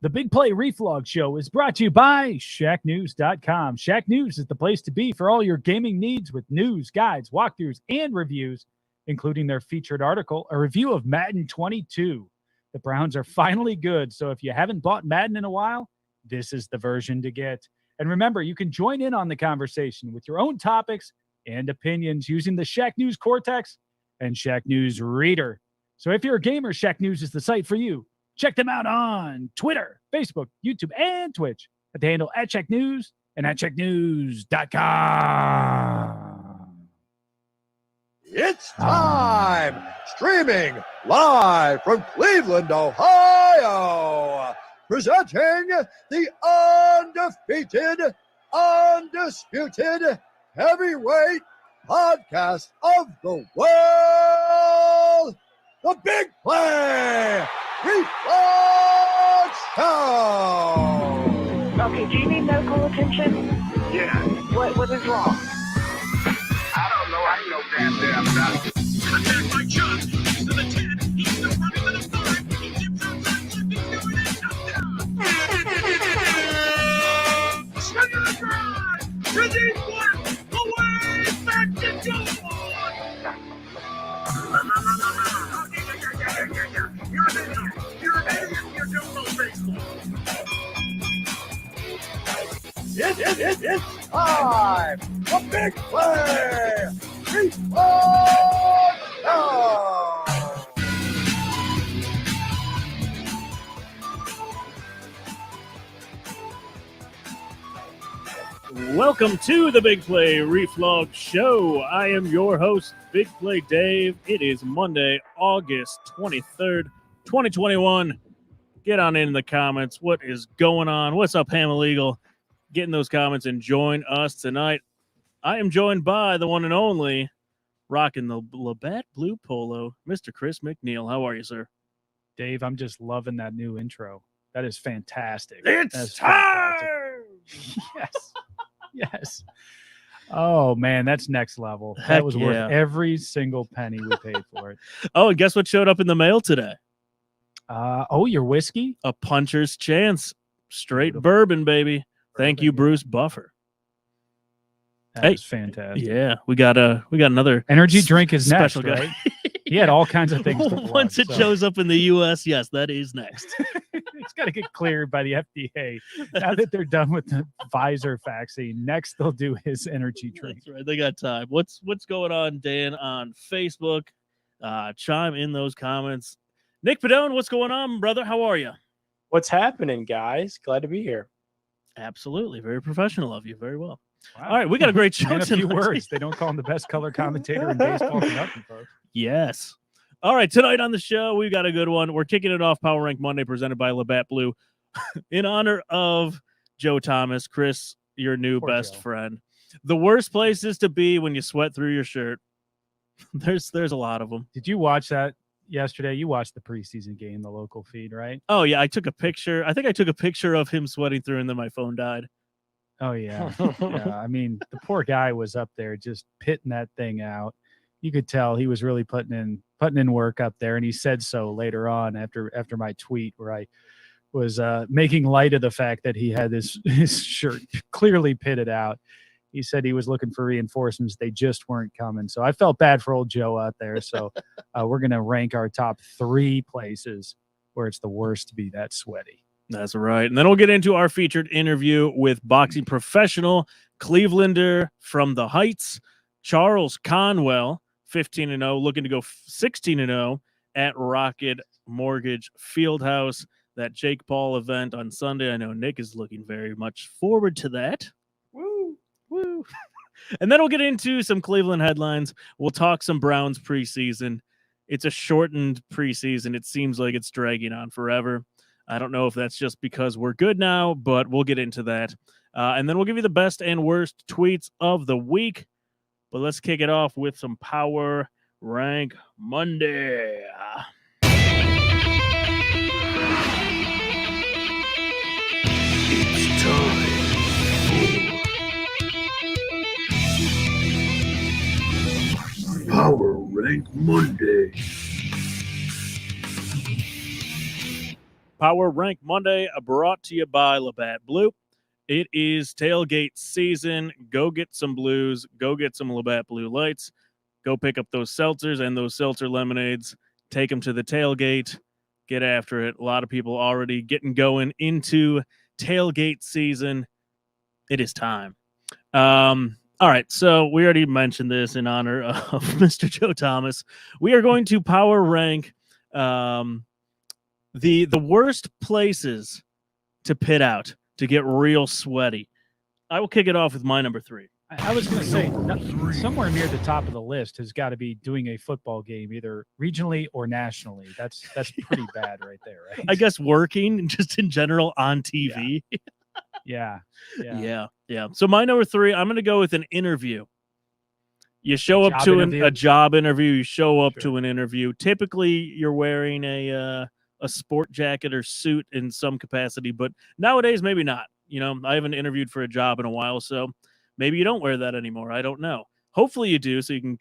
The Big Play Reflog Show is brought to you by ShackNews.com. Shack News is the place to be for all your gaming needs with news, guides, walkthroughs, and reviews, including their featured article, a review of Madden 22. The Browns are finally good, so if you haven't bought Madden in a while, this is the version to get. And remember, you can join in on the conversation with your own topics and opinions using the Shack News Cortex and Shack News Reader. So if you're a gamer, Shack News is the site for you. Check them out on Twitter, Facebook, YouTube, and Twitch at the handle @CheckNews and at CheckNews.com. It's time! Streaming live from Cleveland, Ohio, presenting the undefeated, undisputed heavyweight podcast of the world, The Big Play Reflog Show! Okay, do you need medical attention? Yeah. What is wrong? I don't know. I ain't no damn about it. Attack by Chuck. He's to the 10. He's still running to the 5. He dips outside left. He's doing it. Touchdown. Swing on the drive. Release one. Away. Back to goal. You're an idiot. You're an idiot. You don't know baseball. It's time! The Big Play Reflog Show! Welcome to the Big Play Reflog Show. I am your host, Big Play Dave. It is Monday, August 23rd, 2021. Get on in the comments. What is going on? What's up, Ham Illegal? Get in those comments and join us tonight. I am joined by the one and only, rocking the Labatt Blue Polo, Mr. Chris McNeil. How are you, sir? Dave, I'm just loving that new intro. That is fantastic. It's time! Yes. Yes. Oh, man, that's next level. Heck that was yeah. worth every single penny we paid for it. Oh, and guess what showed up in the mail today? Your whiskey? A puncher's chance. Straight Beautiful. bourbon, baby. Thank you, Bruce Buffer. That is fantastic. Yeah, we got another Energy drink is next, special guy. right? He had all kinds of things to plug, Once it so shows up in the U.S., yes, that is next. it's got to get cleared by the FDA. Now that they're done with the Pfizer vaccine, next they'll do his energy drink. That's right. They got time. What's going on, Dan, on Facebook? Chime in those comments. Nick Padone, what's going on, brother? How are you? What's happening, guys? Glad to be here. Absolutely. Very professional of you. Very well. Wow. All right, we got a great show In a few tonight. words. They don't call him the best color commentator in baseball for nothing, folks. Yes. All right, tonight on the show, we've got a good one. We're kicking it off Power Rank Monday, presented by Labatt Blue, in honor of Joe Thomas. Chris, your new Poor best Joe. friend. The worst places to be when you sweat through your shirt. There's a lot of them. Did you watch that yesterday? You watched the preseason game, the local feed, right? Oh, yeah, I took a picture. I think I took a picture of him sweating through, and then my phone died. Oh, yeah. Yeah. I mean, the poor guy was up there just pitting that thing out. You could tell he was really putting in work up there, and he said so later on after my tweet where I was making light of the fact that he had his shirt clearly pitted out. He said he was looking for reinforcements. They just weren't coming. So I felt bad for old Joe out there. So we're going to rank our top 3 places where it's the worst to be that sweaty. That's right. And then we'll get into our featured interview with boxing professional Clevelander from the Heights, Charles Conwell, 15-0, looking to go 16-0 at Rocket Mortgage Fieldhouse, that Jake Paul event on Sunday. I know Nick is looking very much forward to that. Woo! Woo! And then we'll get into some Cleveland headlines. We'll talk some Browns preseason. It's a shortened preseason. It seems like it's dragging on forever. I don't know if that's just because we're good now, but we'll get into that. And then we'll give you the best and worst tweets of the week. But let's kick it off with some Power Rank Monday. It's time for Power Rank Monday. Power Rank Monday, brought to you by Labatt Blue. It is tailgate season. Go get some blues. Go get some Labatt Blue Lights. Go pick up those seltzers and those seltzer lemonades. Take them to the tailgate. Get after it. A lot of people already getting going into tailgate season. It is time. All right, so we already mentioned this in honor of Mr. Joe Thomas. We are going to power rank the worst places to pit out, to get real sweaty. I will kick it off with my number 3. I was going to say, somewhere near the top of the list has got to be doing a football game, either regionally or nationally. That's pretty bad right there, right? I guess working just in general on TV. Yeah. So my number 3, I'm going to go with an interview. You show up Job to interview? a job interview. You show up Sure. to an interview. Typically, you're wearing a sport jacket or suit in some capacity, but nowadays maybe not. You know, I haven't interviewed for a job in a while, so maybe you don't wear that anymore. I don't know. Hopefully you do, so you can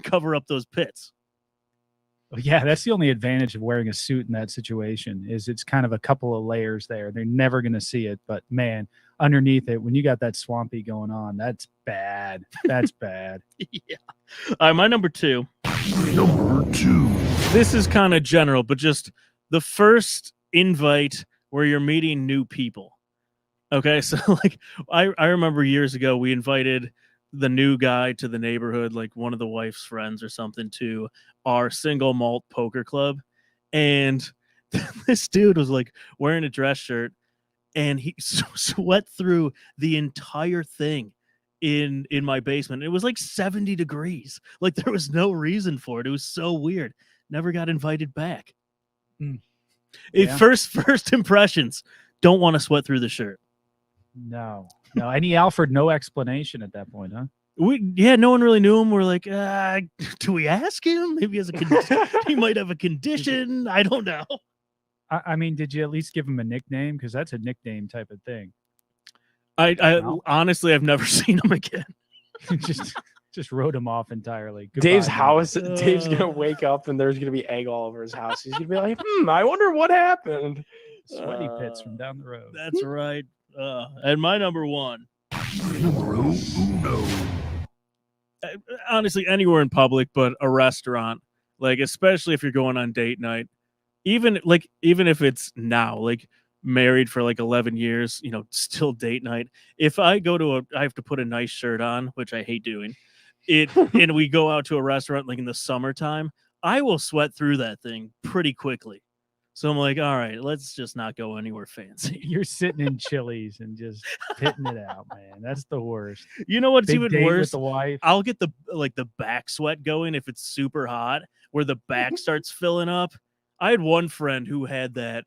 cover up those pits. Yeah, that's the only advantage of wearing a suit in that situation is it's kind of a couple of layers there. They're never going to see it, but man, underneath it, when you got that swampy going on, that's bad. That's bad. Yeah. All right, my number 2. Number 2. This is kind of general, but just the first invite where you're meeting new people. Okay, so like I remember years ago we invited the new guy to the neighborhood, like one of the wife's friends or something, to our single malt poker club, and this dude was like wearing a dress shirt, and he sweat through the entire thing in my basement. It was like 70 degrees. Like there was no reason for it. It was so weird. Never got invited back. Yeah. First impressions, don't want to sweat through the shirt. No. Any Alfred, no explanation at that point, huh? No one really knew him. We're like, do we ask him? Maybe he has he might have a condition. I don't know. I mean, did you at least give him a nickname? Because that's a nickname type of thing. I honestly, I've never seen him again. just wrote him off entirely. Goodbye, Dave's man. house. Dave's gonna wake up and there's gonna be egg all over his house. He's gonna be like, I wonder what happened. Sweaty pits from down the road. That's right. And my number 1. Numero uno. Honestly, anywhere in public, but a restaurant, like especially if you're going on date night, even if it's now, like married for like 11 years, you know, still date night. If I go I have to put a nice shirt on, which I hate doing it, and we go out to a restaurant like in the summertime, I will sweat through that thing pretty quickly. So I'm like, all right, let's just not go anywhere fancy. You're sitting in Chili's and just pitting it out, man. That's the worst. You know what's Big even date worse? with the wife. I'll get the back sweat going if it's super hot, where the back starts filling up. I had one friend who had that,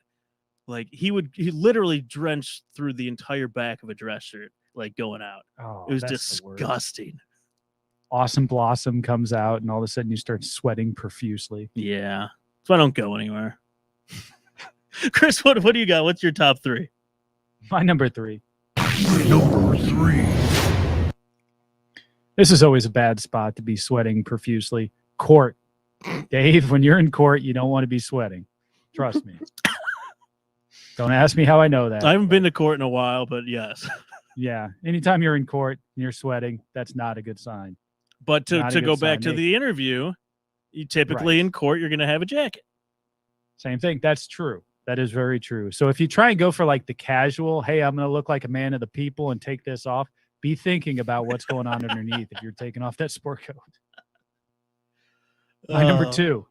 like he literally drenched through the entire back of a dress shirt, like going out. Oh, It was that's the worst. disgusting. Awesome Blossom comes out, and all of a sudden you start sweating profusely. Yeah. So I don't go anywhere. Chris, what do you got? What's your top 3? My number 3. Number 3. This is always a bad spot to be sweating profusely. Court. Dave, when you're in court, you don't want to be sweating. Trust me. Don't ask me how I know that. I haven't been to court in a while, but yes. Yeah. Anytime you're in court and you're sweating, that's not a good sign. But to Not a go good back sign. to the interview, you typically Right. in court, you're going to have a jacket. Same thing. That's true. That is very true. So if you try and go for like the casual, hey, I'm going to look like a man of the people and take this off, be thinking about what's going on underneath if you're taking off that sport coat. My number 2.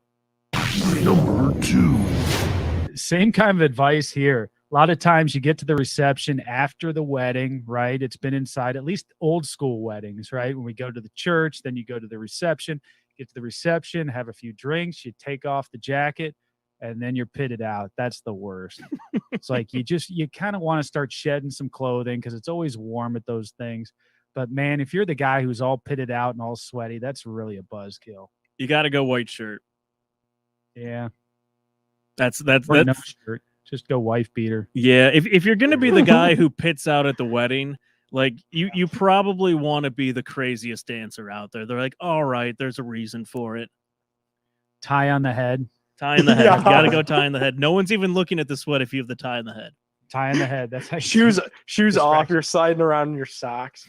Number 2. Same kind of advice here. A lot of times you get to the reception after the wedding, right? It's been inside, at least old school weddings, right? When we go to the church, then you go to the reception, get to the reception, have a few drinks, you take off the jacket, and then you're pitted out. That's the worst. It's like you kind of want to start shedding some clothing because it's always warm at those things. But man, if you're the guy who's all pitted out and all sweaty, that's really a buzzkill. You got to go white shirt. Yeah. That's Or no shirt. Just go wife beater. Yeah, if you're going to be the guy who pits out at the wedding, like you probably want to be the craziest dancer out there. They're like, all right, there's a reason for it. Tie on the head. Tie in the head. Yeah. Got to go tie in the head. No one's even looking at the sweat if you have the tie in the head. Tie in the head. That's how you Shoes off. Distraction. You're sliding around in your socks.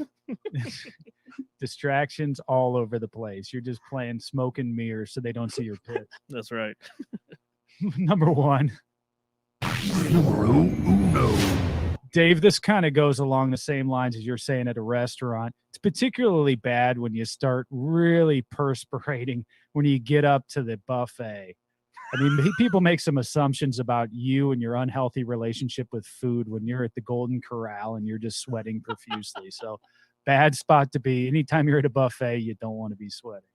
Distractions all over the place. You're just playing smoke and mirrors so they don't see your pit. That's right. Number one. Numero uno. Dave, this kind of goes along the same lines as you're saying at a restaurant. It's particularly bad when you start really perspirating when you get up to the buffet. I mean, people make some assumptions about you and your unhealthy relationship with food when you're at the Golden Corral and you're just sweating profusely. So bad spot to be. Anytime you're at a buffet, you don't want to be sweating.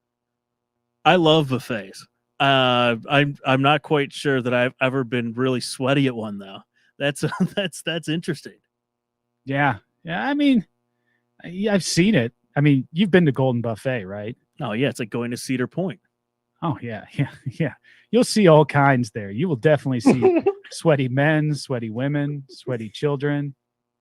I love buffets. I'm not quite sure that I've ever been really sweaty at one though. That's interesting. Yeah. I mean, I've seen it. I mean, you've been to Golden Buffet, right? Oh yeah, it's like going to Cedar Point. Oh yeah. You'll see all kinds there. You will definitely see sweaty men, sweaty women, sweaty children,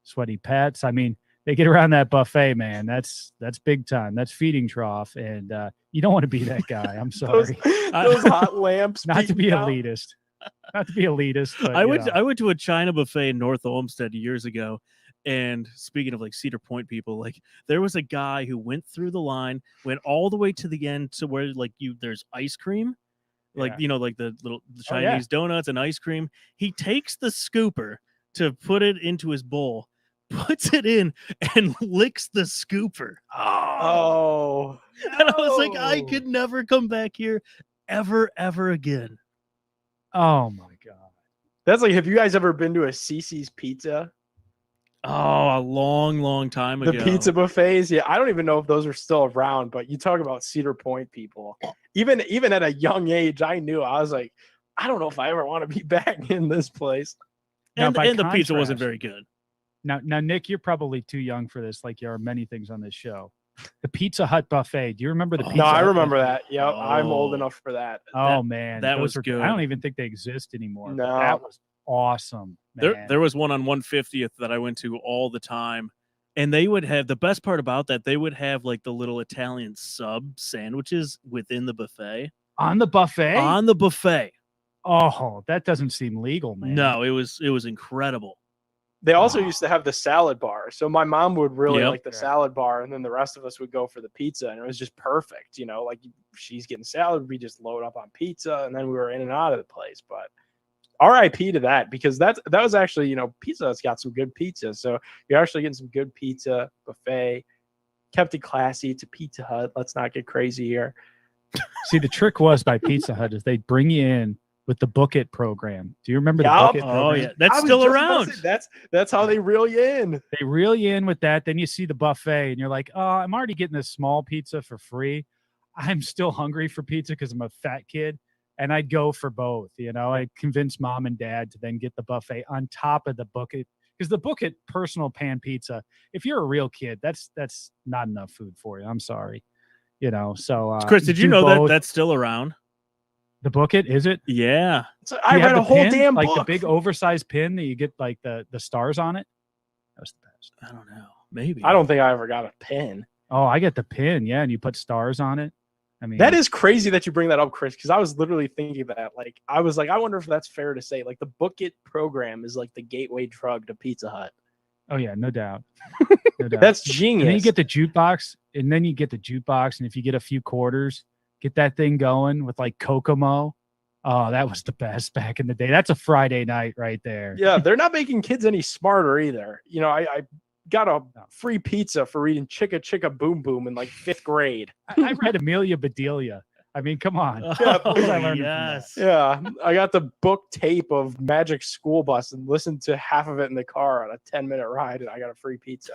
sweaty pets. I mean, they get around that buffet, man. That's big time. That's feeding trough, and you don't want to be that guy. I'm sorry. Those hot lamps. Not to be beating out. elitist. Not to be elitist. But, I went to a China buffet in North Olmsted years ago, and speaking of like Cedar Point people, like there was a guy who went through the line, went all the way to the end to where like there's ice cream, like like the Chinese donuts and ice cream. He takes the scooper to put it into his bowl, puts it in, and licks the scooper. Oh. And I was like, I could never come back here ever again. Oh my god. That's like, have you guys ever been to a Cece's Pizza? Oh, a long time ago. The pizza buffets? Yeah, I don't even know if those are still around, but you talk about Cedar Point people. Even at a young age, I was like, I don't know if I ever want to be back in this place. Now, And, by and the pizza wasn't contrast- very good. Now, Nick, you're probably too young for this, like you are many things on this show. The Pizza Hut buffet. Do you remember the Pizza No, Hut I remember buffet? that. Yep, I'm old Oh. enough for that. Oh man, that those was were good. I don't even think they exist anymore. but No. that was awesome. Man. There was one on 150th that I went to all the time. And they would have, the best part about that, they would have like the little Italian sub sandwiches within the buffet. On the buffet. On the buffet. Oh, that doesn't seem legal, man. No, it was incredible. They also used to have the salad bar. So my mom would really Yep. like the salad bar, and then the rest of us would go for the pizza, and it was just perfect. You know, like she's getting salad, we just load up on pizza, and then we were in and out of the place. But RIP to that, because that was actually, Pizza Hut's got some good pizza. So you're actually getting some good pizza buffet. Kept it classy. It's a Pizza Hut. Let's not get crazy here. See, the trick was by Pizza Hut is they'd bring you in with the Book It program. Do you remember the Yup. Book It Oh program? yeah, that's I was still just about to around. say, that's how they reel you in. They reel you in with that. Then you see the buffet and you're like, oh, I'm already getting this small pizza for free. I'm still hungry for pizza because I'm a fat kid. And I'd go for both. I'd convince mom and dad to then get the buffet on top of the Book It. Because the Book It personal pan pizza, if you're a real kid, that's not enough food for you. I'm sorry. So Chris, did you do know both. that's still around? The Book It, is it? Yeah. So Do I you have read the a whole pin? damn like book. the big oversized pin that you get like the stars on it. That was the best. I don't know. Maybe. I don't think I ever got a pin. Oh, I get the pin, yeah, and you put stars on it. I mean, That is crazy that you bring that up, Chris, because I was literally thinking that. Like, I was like, I wonder if that's fair to say. Like, the Book It program is like the gateway drug to Pizza Hut. Oh yeah, no doubt. No doubt. That's And genius. then you get the jukebox, and if you get a few quarters, get that thing going with like Kokomo. Oh, that was the best back in the day. That's a Friday night right there. Yeah, they're not making kids any smarter either. I got a free pizza for reading Chicka Chicka Boom Boom in like 5th grade. I read Amelia Bedelia. I mean, come on. Yeah, Oh, I learned from yes. Yeah, I got the book tape of Magic School Bus and listened to half of it in the car on a 10-minute ride, and I got a free pizza.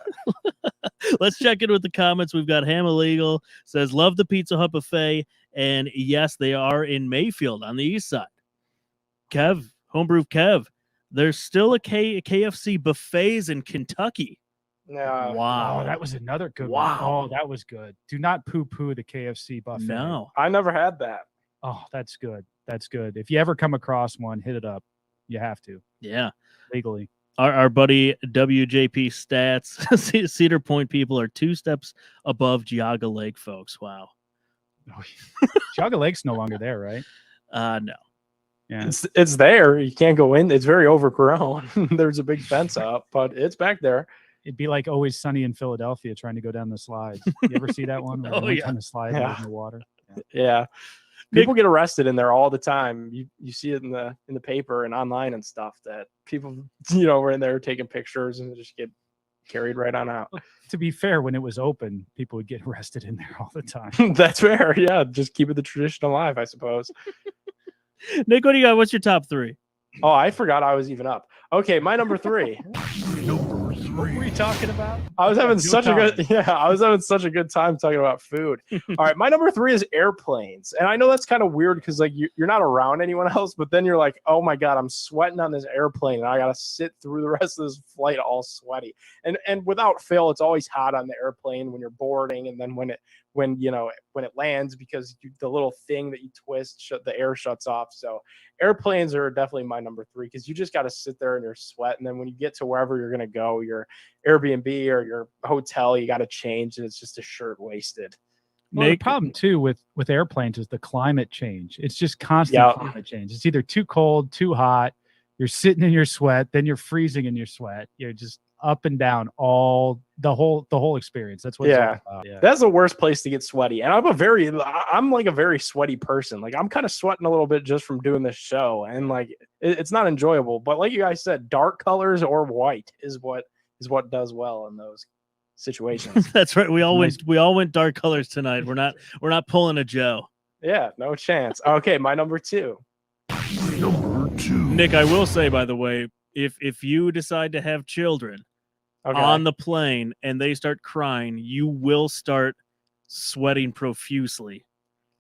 Let's check in with the comments. We've got Ham Illegal says, love the Pizza Hut buffet. And yes, they are in Mayfield on the east side. Kev, Homebrew Kev, there's still a KFC buffets in Kentucky. Yeah. Wow. Oh, that was another good Wow. one. Oh, that was good. Do not poo-poo the KFC buffet. No. I never had that. Oh, that's good. That's good. If you ever come across one, hit it up. You have to, Yeah. legally. Our buddy WJP Stats, Cedar Point people are 2 steps above Geauga Lake, folks. Wow. Oh, yeah. Geauga Lake's no longer there, right? No. Yeah. It's there. You can't go in. It's very overgrown. There's a big fence up, but it's back there. It'd be like Always Sunny in Philadelphia trying to go down the slides. You ever see that one? Where Oh, they went yeah. down the slide and Yeah. there's no water. Yeah. People get arrested in there all the time. You see it in the paper and online and stuff that people, were in there taking pictures and just get carried right on out. To be fair, when it was open, people would get arrested in there all the time. That's fair. Yeah. Just keeping the tradition alive, I suppose. Nick, what do you got? What's your top 3? Oh, I forgot I was even up. Okay, my number 3. What were you talking about? I was having Do such a good I was having such a good time talking about food. All right, my number 3 is airplanes. And I know that's kind of weird because like you're not around anyone else, but then you're like, oh my God, I'm sweating on this airplane and I gotta sit through the rest of this flight all sweaty. And without fail, it's always hot on the airplane when you're boarding and then when it lands because the little thing that you twist, the air shuts off. So airplanes are definitely my number 3 because you just got to sit there in your sweat. And then when you get to wherever you're going to go, your Airbnb or your hotel, you got to change and it's just a shirt wasted. Well, the Nick? problem too with airplanes is the climate change. It's just constant Yeah. climate change. It's either too cold, too hot. You're sitting in your sweat, then you're freezing in your sweat. You're just up and down the whole experience. That's what it's all about. Yeah. That's the worst place to get sweaty. And I'm like a very sweaty person. Like I'm kind of sweating a little bit just from doing this show. And like it's not enjoyable. But like you guys said, dark colors or white is what does well in those situations. That's right. We all Nice. went dark colors tonight. We're not pulling a Joe. Yeah, no chance. Okay, my number 2. Nick, I will say, by the way, if you decide to have children Okay. on the plane and they start crying, you will start sweating profusely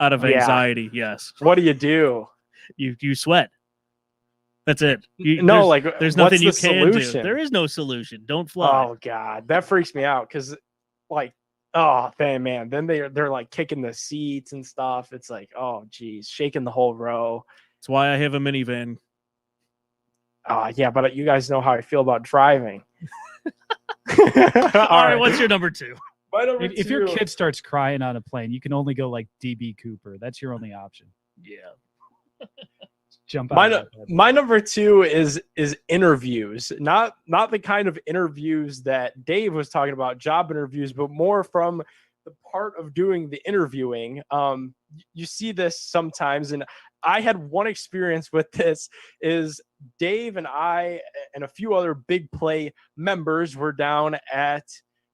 out of Yeah. anxiety. Yes. What do you do? You sweat. That's it. There's what's nothing you the can solution? do. There is no solution. Don't fly. Oh God, that freaks me out because, like, oh man, then they're like kicking the seats and stuff. It's like, oh geez, shaking the whole row. That's why I have a minivan. Yeah, but you guys know how I feel about driving. All right, what's your number 2? My number If your 2 kid starts crying on a plane, you can only go like DB Cooper. That's your only option. Yeah. Jump out. my number 2 is interviews, not the kind of interviews that Dave was talking about, job interviews, but more from the part of doing the interviewing. You see this sometimes, and I had one experience with this. Is Dave and I and a few other big play members were down at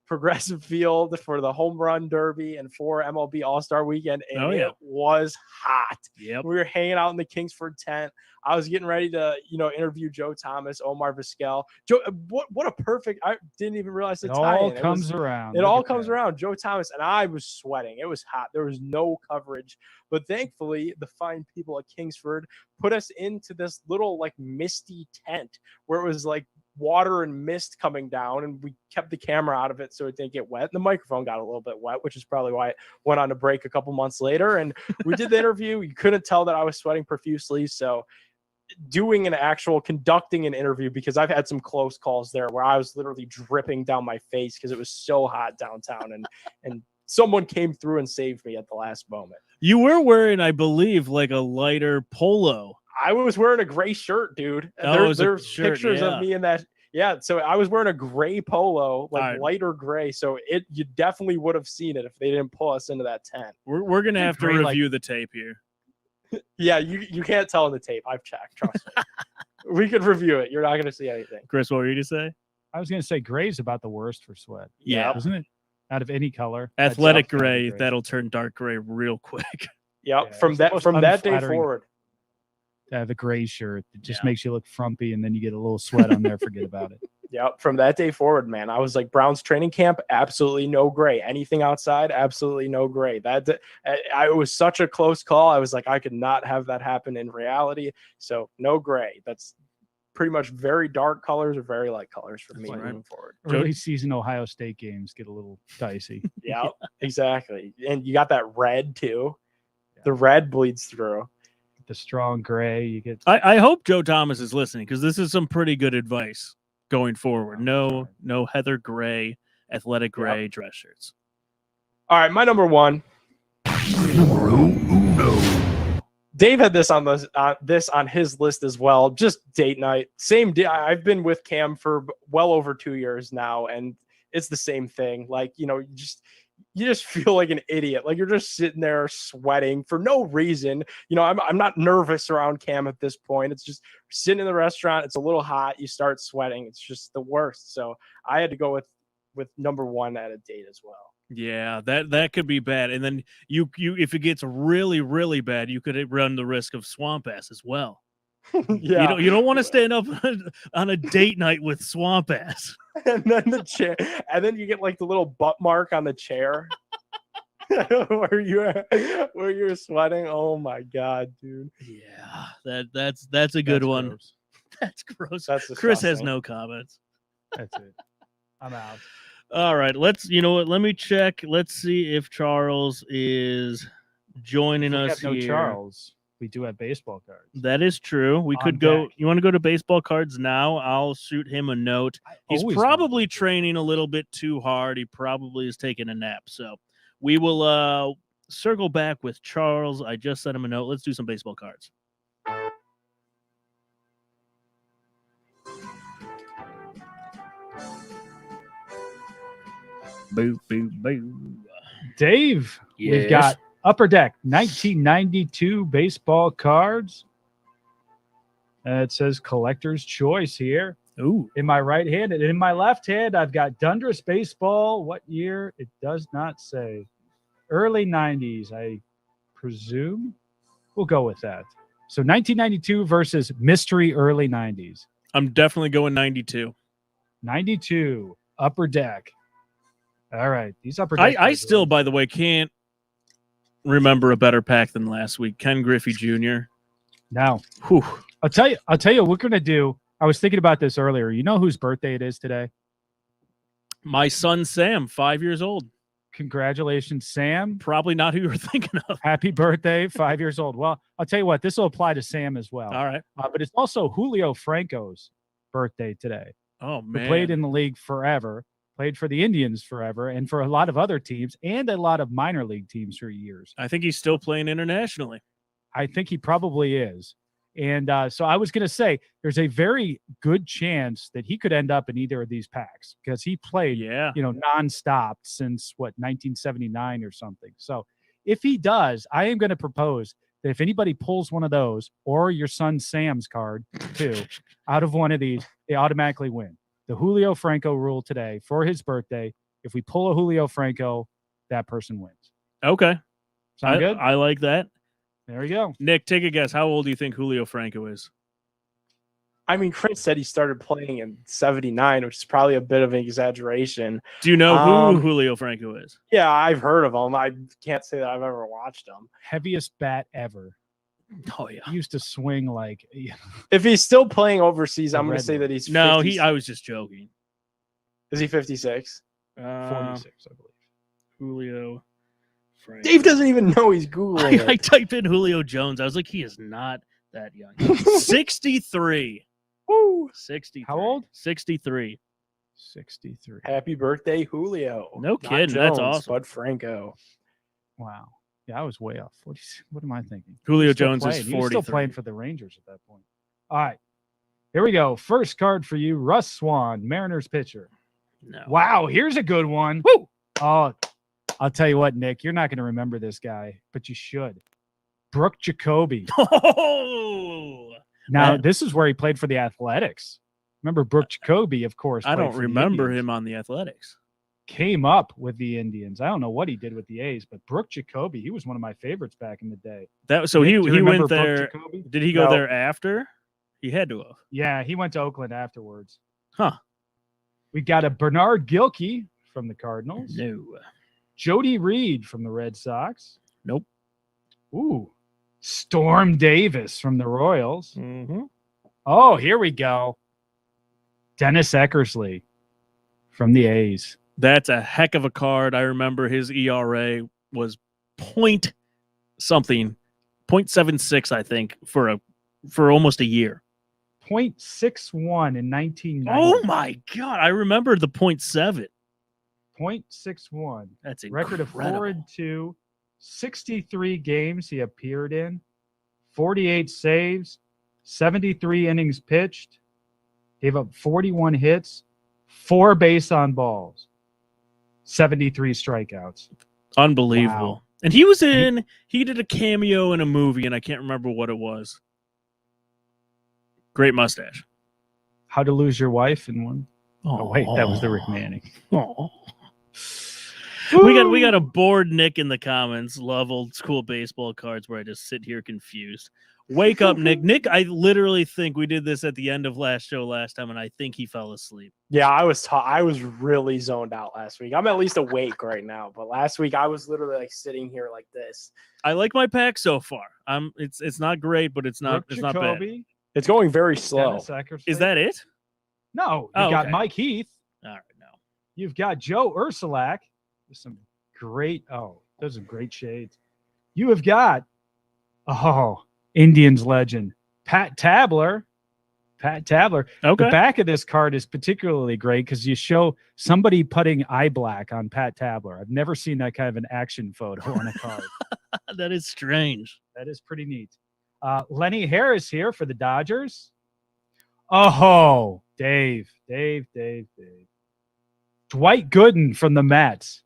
Progressive Field for the home run derby and for MLB All-Star Weekend, and it was hot. Yep. We were hanging out in the Kingsford tent. I was getting ready to, interview Joe Thomas, Omar Vizquel. Joe, what a perfect! I didn't even realize the It tie-in. all comes around. It Look all at comes that. around. Joe Thomas, and I was sweating. It was hot. There was no coverage, but thankfully, the fine people at Kingsford put us into this little like misty tent where it was like water and mist coming down, and we kept the camera out of it so it didn't get wet. And the microphone got a little bit wet, which is probably why it went on a break a couple months later. And we did the interview. You couldn't tell that I was sweating profusely. So conducting an interview, because I've had some close calls there where I was literally dripping down my face because it was so hot downtown, and someone came through and saved me at the last moment. You were wearing, I believe, like a lighter polo. I was wearing a gray shirt, dude. There's pictures of me in that. Yeah, so I was wearing a gray polo, like lighter gray. So you definitely would have seen it if they didn't pull us into that tent. We're gonna have to review the tape here. Yeah, you can't tell in the tape. I've checked. Trust me. We could review it. You're not gonna see anything. Chris, what were you to say? I was going to say gray's about the worst for sweat. Yeah, isn't it? Out of any color, athletic gray, that'll turn dark gray real quick. Yep. From that day forward. The gray shirt, it just makes you look frumpy, and then you get a little sweat on there. Forget about it. Yep. From that day forward, man, I was like, Browns training camp, absolutely no gray. Anything outside, absolutely no gray. It was such a close call. I was like, I could not have that happen in reality. So no gray. That's pretty much very dark colors or very light colors for me moving forward. Early season Ohio State games get a little dicey. Yeah, exactly. And you got that red too. Yeah. The red bleeds through. The strong gray you get. I hope Joe Thomas is listening, because this is some pretty good advice going forward. No heather gray, athletic gray dress shirts. All right, my number 1. Dave had this on his list as well. Just date night, same day. I've been with Cam for well over 2 years now, and it's the same thing. Like, you just feel like an idiot. Like you're just sitting there sweating for no reason. I'm not nervous around Cam at this point. It's just sitting in the restaurant. It's a little hot. You start sweating. It's just the worst. So I had to go with number one at a date as well. Yeah, that could be bad. And then you if it gets really, really bad, you could run the risk of swamp ass as well. Yeah. You don't want to stand up on a date night with swamp ass. And then the chair, and then you get like the little butt mark on the chair where you're sweating. Oh my god, dude. Yeah, that's a good one. Gross. That's gross. That's Chris has disgusting. no comments. That's it. I'm out. All right, let me check. Let's see if Charles is joining We us have no here. Charles. We do have baseball cards. That is true. We On could go. deck. You want to go to baseball cards now? I'll shoot him a note. He's Always probably wanted to. training a little bit too hard. He probably is taking a nap. So we will circle back with Charles. I just sent him a note. Let's do some baseball cards. Boo, boo, boo. Dave, we've Yes. got Upper Deck 1992 baseball cards. It says collector's choice here. Ooh. In my right hand, and in my left hand, I've got Dundras baseball. What year? It does not say. Early 90s, I presume. We'll go with that. So 1992 versus mystery early 90s. I'm definitely going 92. 92 Upper Deck. All right, these Upper Deck. I cards are- still, by the way, can't remember a better pack than last week. Ken Griffey Jr. Now, Whew. I'll tell you what we're gonna do. I was thinking about this earlier. You know whose birthday it is today? My son Sam, 5 years old. Congratulations, Sam. Probably not who you were thinking of. Happy birthday, 5 years old. Well, I'll tell you what, this will apply to Sam as well. All right. But it's also Julio Franco's birthday today. Oh Who man. played in the league forever, played for the Indians forever, and for a lot of other teams and a lot of minor league teams for years. I think he's still playing internationally. I think he probably is. And so I was going to say there's a very good chance that he could end up in either of these packs because he played, Yeah. nonstop since 1979 or something. So if he does, I am going to propose that if anybody pulls one of those or your son Sam's card too out of one of these, they automatically win. The Julio Franco rule today for his birthday. If we pull a Julio Franco, that person wins. Okay. Sound good? I like that. There you go. Nick, take a guess. How old do you think Julio Franco is? I mean, Chris said he started playing in 79, which is probably a bit of an exaggeration. Do you know who Um, Julio Franco is? Yeah, I've heard of him. I can't say that I've ever watched him. Heaviest bat ever. Oh yeah. He used to swing like If he's still playing overseas, The I'm going red to say one. that he's No, 50 I was just joking. Is he 56? 46, I believe. Julio Franco. Dave doesn't even know he's Googling I it. typed in Julio Jones. I was like, he is not that young. 63. Woo! 63. How old? 63. 63. Happy birthday, Julio. No Not kidding, that's Jones, awesome. Bud Franco. Wow. Yeah, I was way off. 40, what am I thinking? Julio He's still Jones playing. is He was 43. still playing for the Rangers at that point. All right. Here we go. First card for you, Russ Swan, Mariners pitcher. No. Wow, here's a good one. Woo! Oh, I'll tell you what, Nick, you're not going to remember this guy, but you should. Brooke Jacoby. Oh, Now, Man. this is where he played for the Athletics. Remember Brooke Jacoby, of course. I played don't for the remember Indians. him on the Athletics. Came up with the Indians. I don't know what he did with the A's, but Brooke Jacoby, he was one of my favorites back in the day. That so Nick, he do you he remember went Brooke there. Jacoby? Did he go No. there after? He had to have. Yeah, he went to Oakland afterwards. Huh. We got a Bernard Gilkey from the Cardinals. No. Jody Reed from the Red Sox. Nope. Ooh. Storm Davis from the Royals. Mm-hmm. Oh, here we go. Dennis Eckersley from the A's. That's a heck of a card. I remember his ERA was point something, 0.76, I think, for almost a year. 0.61 in 1990. Oh my God. I remember the 0.7. 0.61. That's Record of incredible. 4-2. 63 games he appeared in. 48 saves, 73 innings pitched, gave up 41 hits, 4 base on balls, 73 strikeouts. Unbelievable. Wow. And he did a cameo in a movie, and I can't remember what it was. Great mustache. How to Lose Your Wife in one. Oh, wait, that was the Rick Manning. Oh. We got a bored Nick in the comments. Love old school baseball cards where I just sit here confused. Wake up, Nick. Nick, I literally think we did this at the end of last show last time, and I think he fell asleep. Yeah, I was really zoned out last week. I'm at least awake right now, but last week I was literally like sitting here like this. I like my pack so far. It's not great, but it's not bad. Jacoby, It's going very slow. Dennis Eckersley. Is that it? No, you've got okay. Mike Heath. All right, no. You've got Joe Ursulak. There's some great, those are great shades. You have got, Indians legend, Pat Tabler. Okay. The back of this card is particularly great because you show somebody putting eye black on Pat Tabler. I've never seen that kind of an action photo on a card. That is strange. That is pretty neat. Lenny Harris here for the Dodgers. Oh, Dave. Dwight Gooden from the Mets.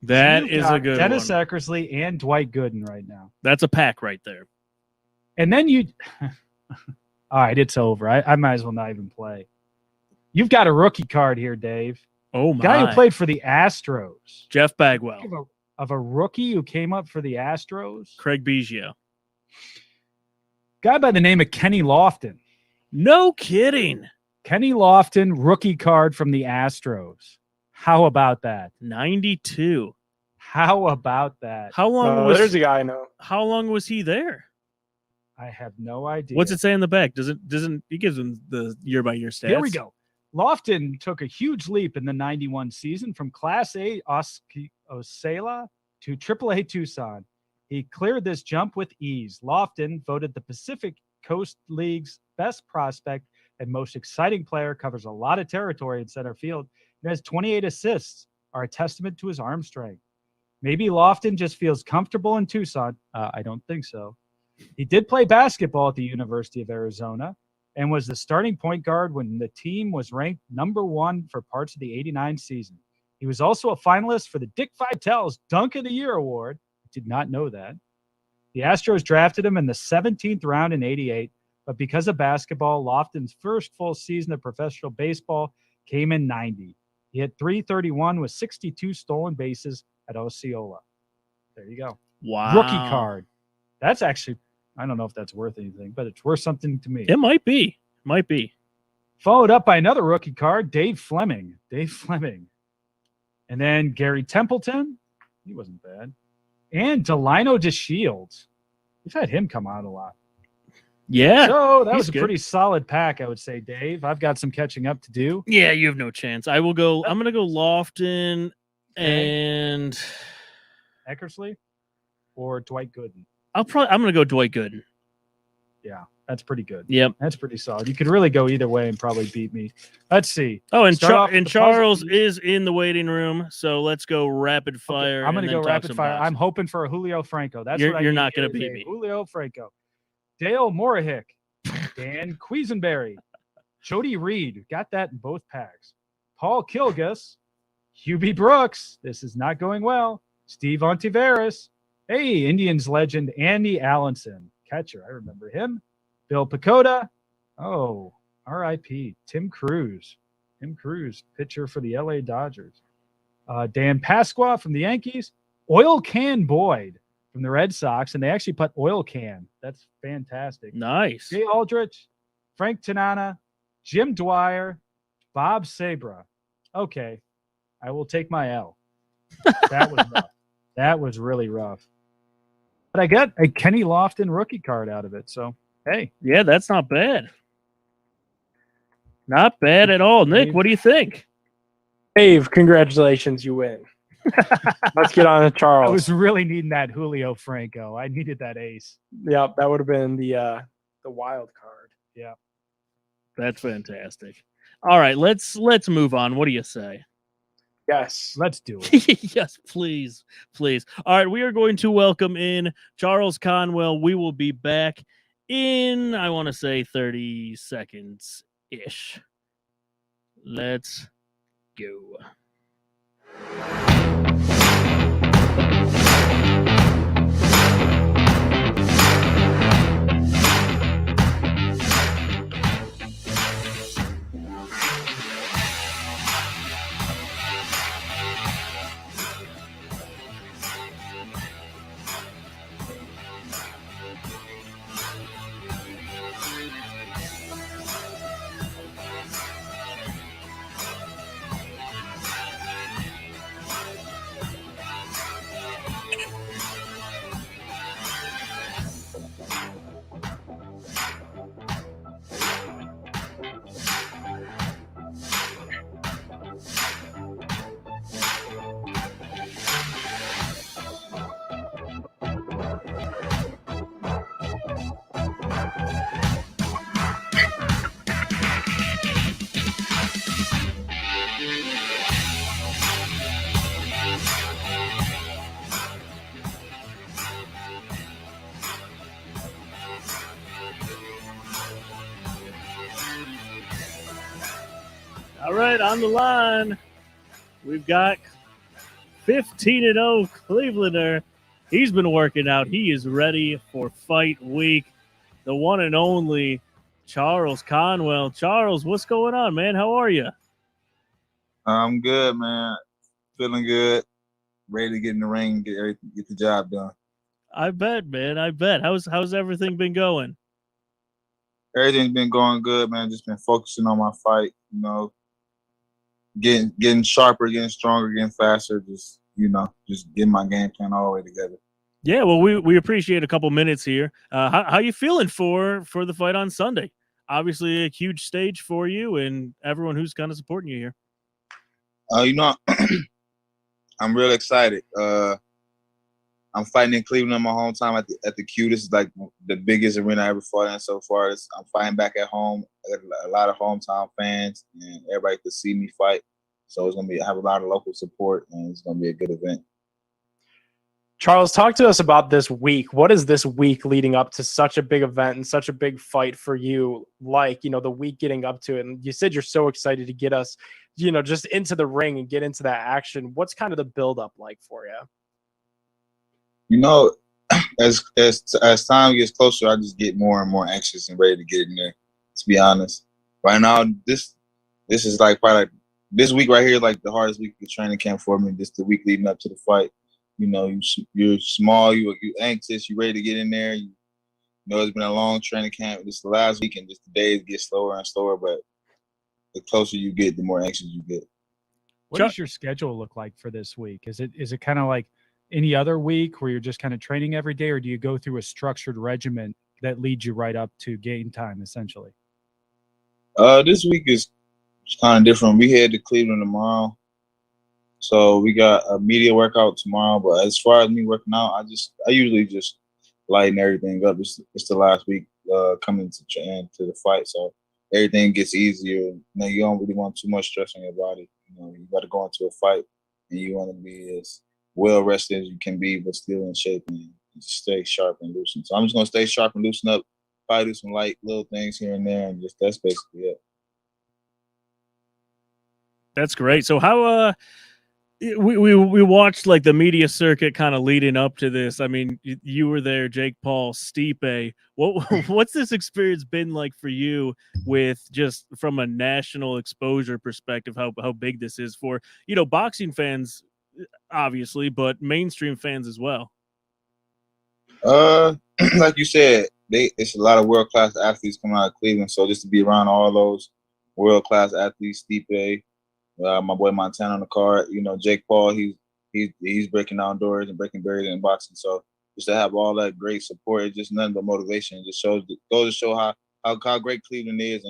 That You've is got a good Dennis one. Eckersley and Dwight Gooden right now. That's a pack right there. And then you all right, it's over. I might as well not even play. You've got a rookie card here, Dave. Oh my. Guy who played for the Astros. Jeff Bagwell. Of a rookie who came up for the Astros. Craig Biggio. Guy by the name of Kenny Lofton. No kidding. Kenny Lofton, rookie card from the Astros. How about that? 92. How about that? How long was There's a guy I know. How long was he there? I have no idea. What's it say in the back? Doesn't he gives them the year by year stats? Here we go. Lofton took a huge leap in the 91 season from Class A Osceola to AAA Tucson. He cleared this jump with ease. Lofton, voted the Pacific Coast League's best prospect and most exciting player, covers a lot of territory in center field, and has 28 assists, are a testament to his arm strength. Maybe Lofton just feels comfortable in Tucson. I don't think so. He did play basketball at the University of Arizona and was the starting point guard when the team was ranked number 1 for parts of the 89 season. He was also a finalist for the Dick Vitale's Dunk of the Year award. I did not know that. The Astros drafted him in the 17th round in 88, but because of basketball, Lofton's first full season of professional baseball came in 90. He hit .331 with 62 stolen bases at Osceola. There you go. Wow. Rookie card. That's actually, I don't know if that's worth anything, but it's worth something to me. It might be. Followed up by another rookie card, Dave Fleming. And then Gary Templeton. He wasn't bad. And Delino DeShields. We've had him come out a lot. Yeah. So that was a good. pretty solid pack, I would say, Dave. I've got some catching up to do. Yeah, you have no chance. I'm going to go Lofton and Eckersley or Dwight Gooden. I'm going to go Dwight Gooden. Yeah, that's pretty good. Yep. That's pretty solid. You could really go either way and probably beat me. Let's see. Oh, and, Start off with the Charles positive. is in the waiting room, so let's go rapid fire. Okay, I'm going and to then go talk rapid some fire. boxing. I'm hoping for a Julio Franco. That's You're what I you're need not here going to beat today. me. Julio Franco. Dale Morahick. Dan Quisenberry. Jody Reed. Got that in both packs. Paul Kilgus. Hubie Brooks. This is not going well. Steve Ontiveros. Hey, Indians legend Andy Allenson. Catcher. I remember him. Bill Pacoda. Oh, R.I.P. Tim Cruz. Pitcher for the L.A. Dodgers. Dan Pasqua from the Yankees. Oil Can Boyd from the Red Sox. And they actually put Oil Can. That's fantastic. Nice. Jay Aldrich. Frank Tanana. Jim Dwyer. Bob Sabra. Okay. I will take my L. That was rough. That was really rough. But I got a Kenny Lofton rookie card out of it. So, hey. Yeah, that's not bad. Not bad at all. Nick, what do you think? Dave, congratulations, you win. Let's get on to I Charles. was really needing that Julio Franco. I needed that ace. Yeah, that would have been the wild card. Yeah. That's fantastic. All right, let's move on. What do you say? Yes. Let's do it. Yes, please. All right, we are going to welcome in Charles Conwell. We will be back in, I want to say, 30 seconds-ish. Let's go. All right, on the line, we've got 15-0 Clevelander. He's been working out. He is ready for fight week. The one and only Charles Conwell. Charles, what's going on, man? How are you? I'm good, man. Feeling good. Ready to get in the ring, get the job done. I bet, man. I bet. How's everything been going? Everything's been going good, man. Just been focusing on my fight, getting sharper, getting stronger, getting faster. Just getting my game plan all the way together. Yeah, well, we appreciate a couple minutes here. How you feeling for the fight on Sunday? Obviously, a huge stage for you and everyone who's kind of supporting you here. I'm real excited. I'm fighting in Cleveland, my hometown at the Q. This is like the biggest arena I ever fought in so far. I'm fighting back at home. I got a lot of hometown fans and everybody to see me fight. So it's gonna have a lot of local support and it's gonna be a good event. Charles, talk to us about this week. What is this week leading up to such a big event and such a big fight for you? Like, the week getting up to it. And you said you're so excited to get us, just into the ring and get into that action. What's kind of the buildup like for you? As time gets closer, I just get more and more anxious and ready to get in there. To be honest, right now this is like probably like this week right here, like the hardest week of training camp for me. Just the week leading up to the fight. You're small, you're anxious, you're ready to get in there. It's been a long training camp. This is the last week, and just the days get slower and slower. But the closer you get, the more anxious you get. What does your schedule look like for this week? Is it kind of like any other week where you're just kind of training every day, or do you go through a structured regimen that leads you right up to game time, essentially? This week is kind of different. We head to Cleveland tomorrow, so we got a media workout tomorrow. But as far as me working out, I usually just lighten everything up. It's the last week coming to the fight, so everything gets easier. You don't really want too much stress on your body. You got to go into a fight, and you want to be as well rested as you can be, but still in shape and just stay sharp and loosen. So I'm just gonna stay sharp and loosen up. Probably do some light little things here and there, and that's basically it. That's great. So how we watched like the media circuit kind of leading up to this. I mean, you were there, Jake Paul, Stipe. What's this experience been like for you with just from a national exposure perspective, how big this is for, boxing fans, obviously, but mainstream fans as well? Like you said, it's a lot of world-class athletes coming out of Cleveland. So just to be around all those world-class athletes, Stipe, my boy Montana on the card, Jake Paul, he's breaking down doors and breaking barriers in boxing. So just to have all that great support, it's just nothing but motivation. It just goes to show how great Cleveland is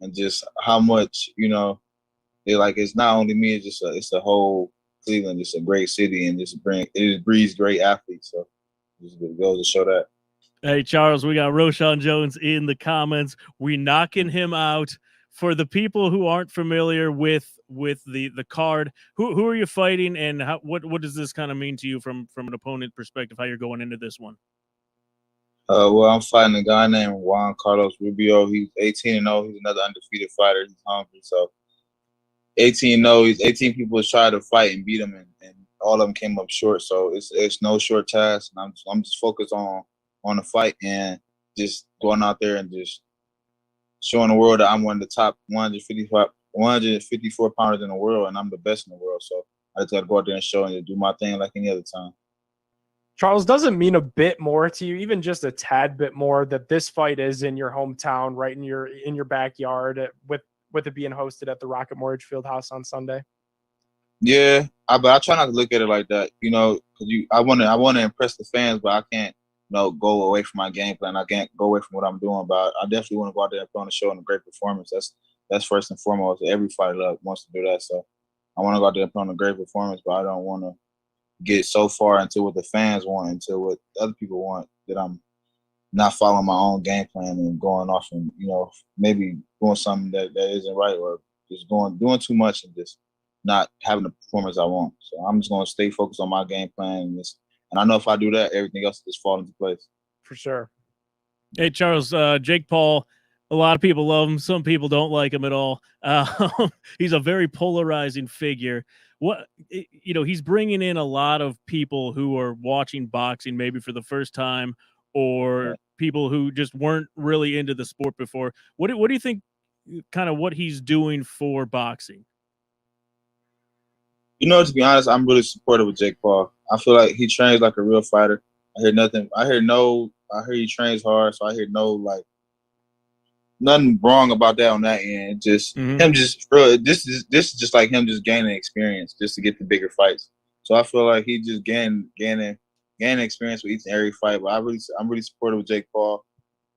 and just how much, it's not only me, it's the whole Cleveland, just a great city, and it breeds great athletes. So it goes to show that. Hey, Charles, we got Roshan Jones in the comments. We knocking him out for the people who aren't familiar with the card, who are you fighting, and what does this kind of mean to you from an opponent perspective? How you're going into this one? Well, I'm fighting a guy named Juan Carlos Rubio. He's 18-0. He's another undefeated fighter. He's hungry. So 18-0. He's 18 people tried to fight and beat him, and all of them came up short. So it's no short task. And I'm just focused on the fight and just going out there and just showing the world that I'm one of the top 154 pounders in the world, and I'm the best in the world. So I just got to go out there and show and do my thing like any other time. Charles, does it mean a bit more to you, even just a tad bit more, that this fight is in your hometown, right in your backyard, with it being hosted at the Rocket Mortgage Fieldhouse on Sunday? Yeah, but I try not to look at it like that, because I want to impress the fans, but I can't, go away from my game plan. I can't go away from what I'm doing. But I definitely want to go out there and put on a show and a great performance. That's first and foremost. Every fighter wants to do that. So I want to go out there and put on a great performance, but I don't want to get so far into what the fans want, into what other people want, that I'm not following my own game plan and going off and, maybe doing something that isn't right, or just doing too much and just not having the performance I want. So I'm just going to stay focused on my game plan. And I know if I do that, everything else will just fall into place. For sure. Hey, Charles, Jake Paul, a lot of people love him. Some people don't like him at all. He's a very polarizing figure. He's bringing in a lot of people who are watching boxing maybe for the first time, or people who just weren't really into the sport before. What do you think, kind of what he's doing for boxing? To be honest, I'm really supportive of Jake Paul. I feel like he trains like a real fighter. I hear he trains hard, so I hear nothing wrong about that on that end. Just him, just really, this is just like him just gaining experience just to get the bigger fights. So I feel like he just gaining experience with each and every fight. But I'm really supportive of Jake Paul,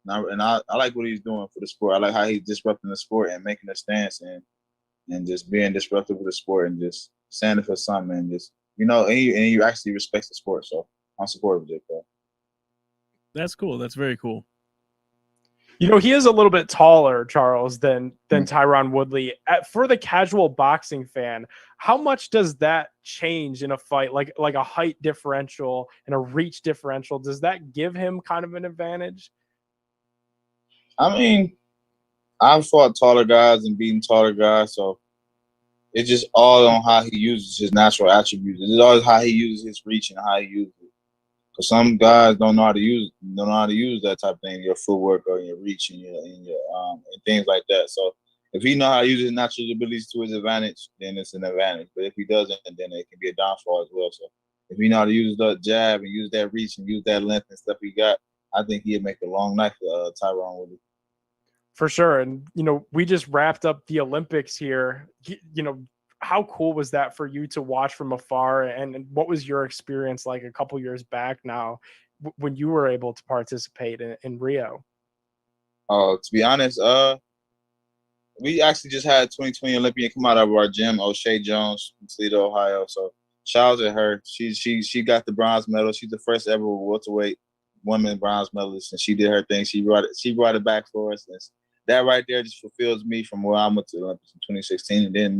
and I like what he's doing for the sport. I like how he's disrupting the sport and making a stance and just being disruptive with the sport and just standing for something and just and you actually respect the sport. So I'm supportive of Jake Paul. That's cool. That's very cool. He is a little bit taller, Charles, than Tyron Woodley. For the casual boxing fan, how much does that change in a fight, like a height differential and a reach differential? Does that give him kind of an advantage? I mean, I've fought taller guys and beaten taller guys, so it's just all on how he uses his natural attributes. It's all how he uses his reach and how he uses it. Because some guys don't know how to use that type of thing, your footwork or your reach and your and things like that. So if he know how to use his natural abilities to his advantage, then it's an advantage. But if he doesn't, then it can be a downfall as well. So if he know how to use the jab and use that reach and use that length and stuff he got, I think he'd make a long night for Tyron Woodley. For sure. And, we just wrapped up the Olympics here. How cool was that for you to watch from afar? And what was your experience like a couple years back now when you were able to participate in Rio? To be honest, we actually just had 2020 Olympian come out of our gym, O'Shea Jones from Toledo, Ohio. So shout out to her. She got the bronze medal. She's the first ever welterweight woman bronze medalist, and she did her thing. She brought it back for us. And that right there just fulfills me from where I went to the Olympics in 2016 and then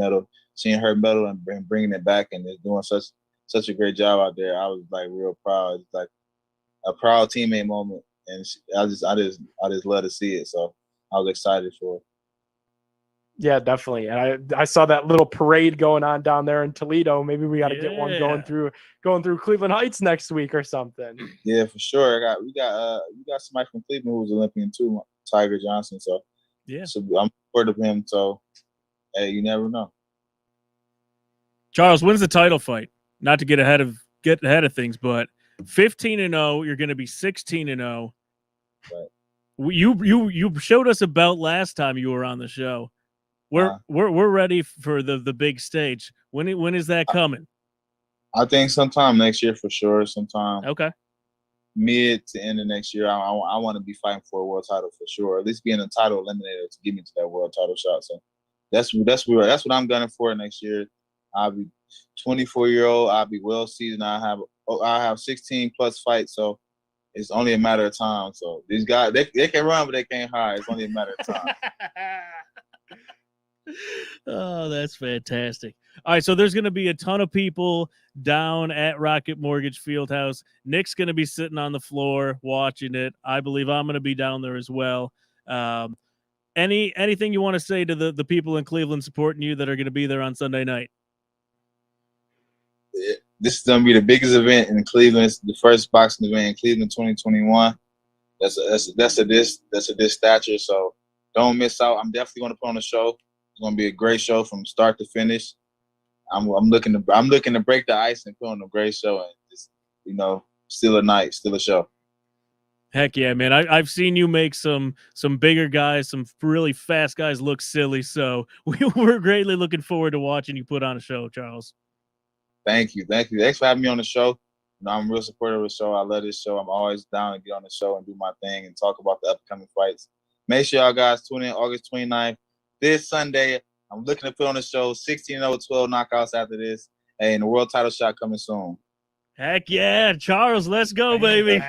seeing her medal and bringing it back and just doing such a great job out there. I was real proud. It's like a proud teammate moment, and I just love to see it. So I was excited for it. Yeah, definitely. And I saw that little parade going on down there in Toledo. Maybe we got to get one going through Cleveland Heights next week or something. Yeah, for sure. We got somebody from Cleveland who was Olympian too, Tiger Johnson. So yeah, so I'm supportive of him. So hey, you never know. Charles, when's the title fight? Not to get ahead of things, but 15-0, you're going to be 16-0. Right. You showed us about last time you were on the show. We're ready for the big stage. When is that coming? I think sometime next year for sure. Sometime mid to end of next year. I want to be fighting for a world title for sure. At least being a title eliminator to get me to that world title shot. So that's what I'm gunning for next year. I'll be 24-year-old. I'll be well seasoned. I have 16 plus fights. So it's only a matter of time. So these guys they can run, but they can't hide. It's only a matter of time. Oh, that's fantastic. All right, so there's going to be a ton of people down at Rocket Mortgage Fieldhouse. Nick's going to be sitting on the floor watching it. I believe I'm going to be down there as well. Anything you want to say to the people in Cleveland supporting you that are going to be there on Sunday night? This is going to be the biggest event in Cleveland. It's the first boxing event in Cleveland 2021. That's a this stature. So don't miss out. I'm definitely going to put on a show. It's going to be a great show from start to finish. I'm looking to break the ice and put on a great show, and just, still a night, still a show. Heck yeah, man. I've seen you make some bigger guys, some really fast guys look silly. So we're greatly looking forward to watching you put on a show, Charles. Thank you. Thanks for having me on the show. I'm real supportive of the show. I love this show. I'm always down to get on the show and do my thing and talk about the upcoming fights. Make sure y'all guys tune in August 29th. This Sunday, I'm looking to put on the show 16-0, 12 knockouts after this. Hey, and the world title shot coming soon. Heck yeah, Charles, let's go, baby.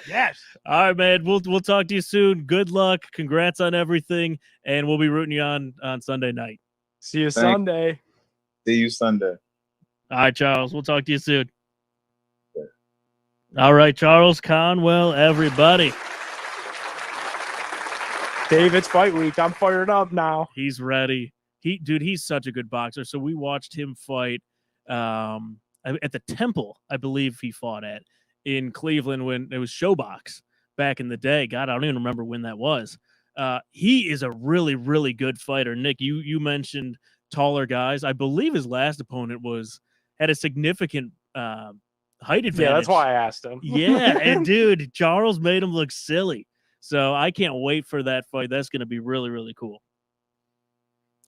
Yes. All right, man. We'll talk to you soon. Good luck. Congrats on everything, and we'll be rooting you on Sunday night. See you Sunday. See you Sunday. All right, Charles. We'll talk to you soon. All right, Charles Conwell, everybody. Dave, it's fight week. I'm fired up now. He's ready. He's such a good boxer. So we watched him fight at the Temple, I believe he fought at in Cleveland when it was Showbox back in the day. God, I don't even remember when that was. He is a really, really good fighter. Nick, you mentioned taller guys. I believe his last opponent had a significant height advantage. Yeah, that's why I asked him. Yeah, and dude, Charles made him look silly. So I can't wait for that fight. That's going to be really, really cool.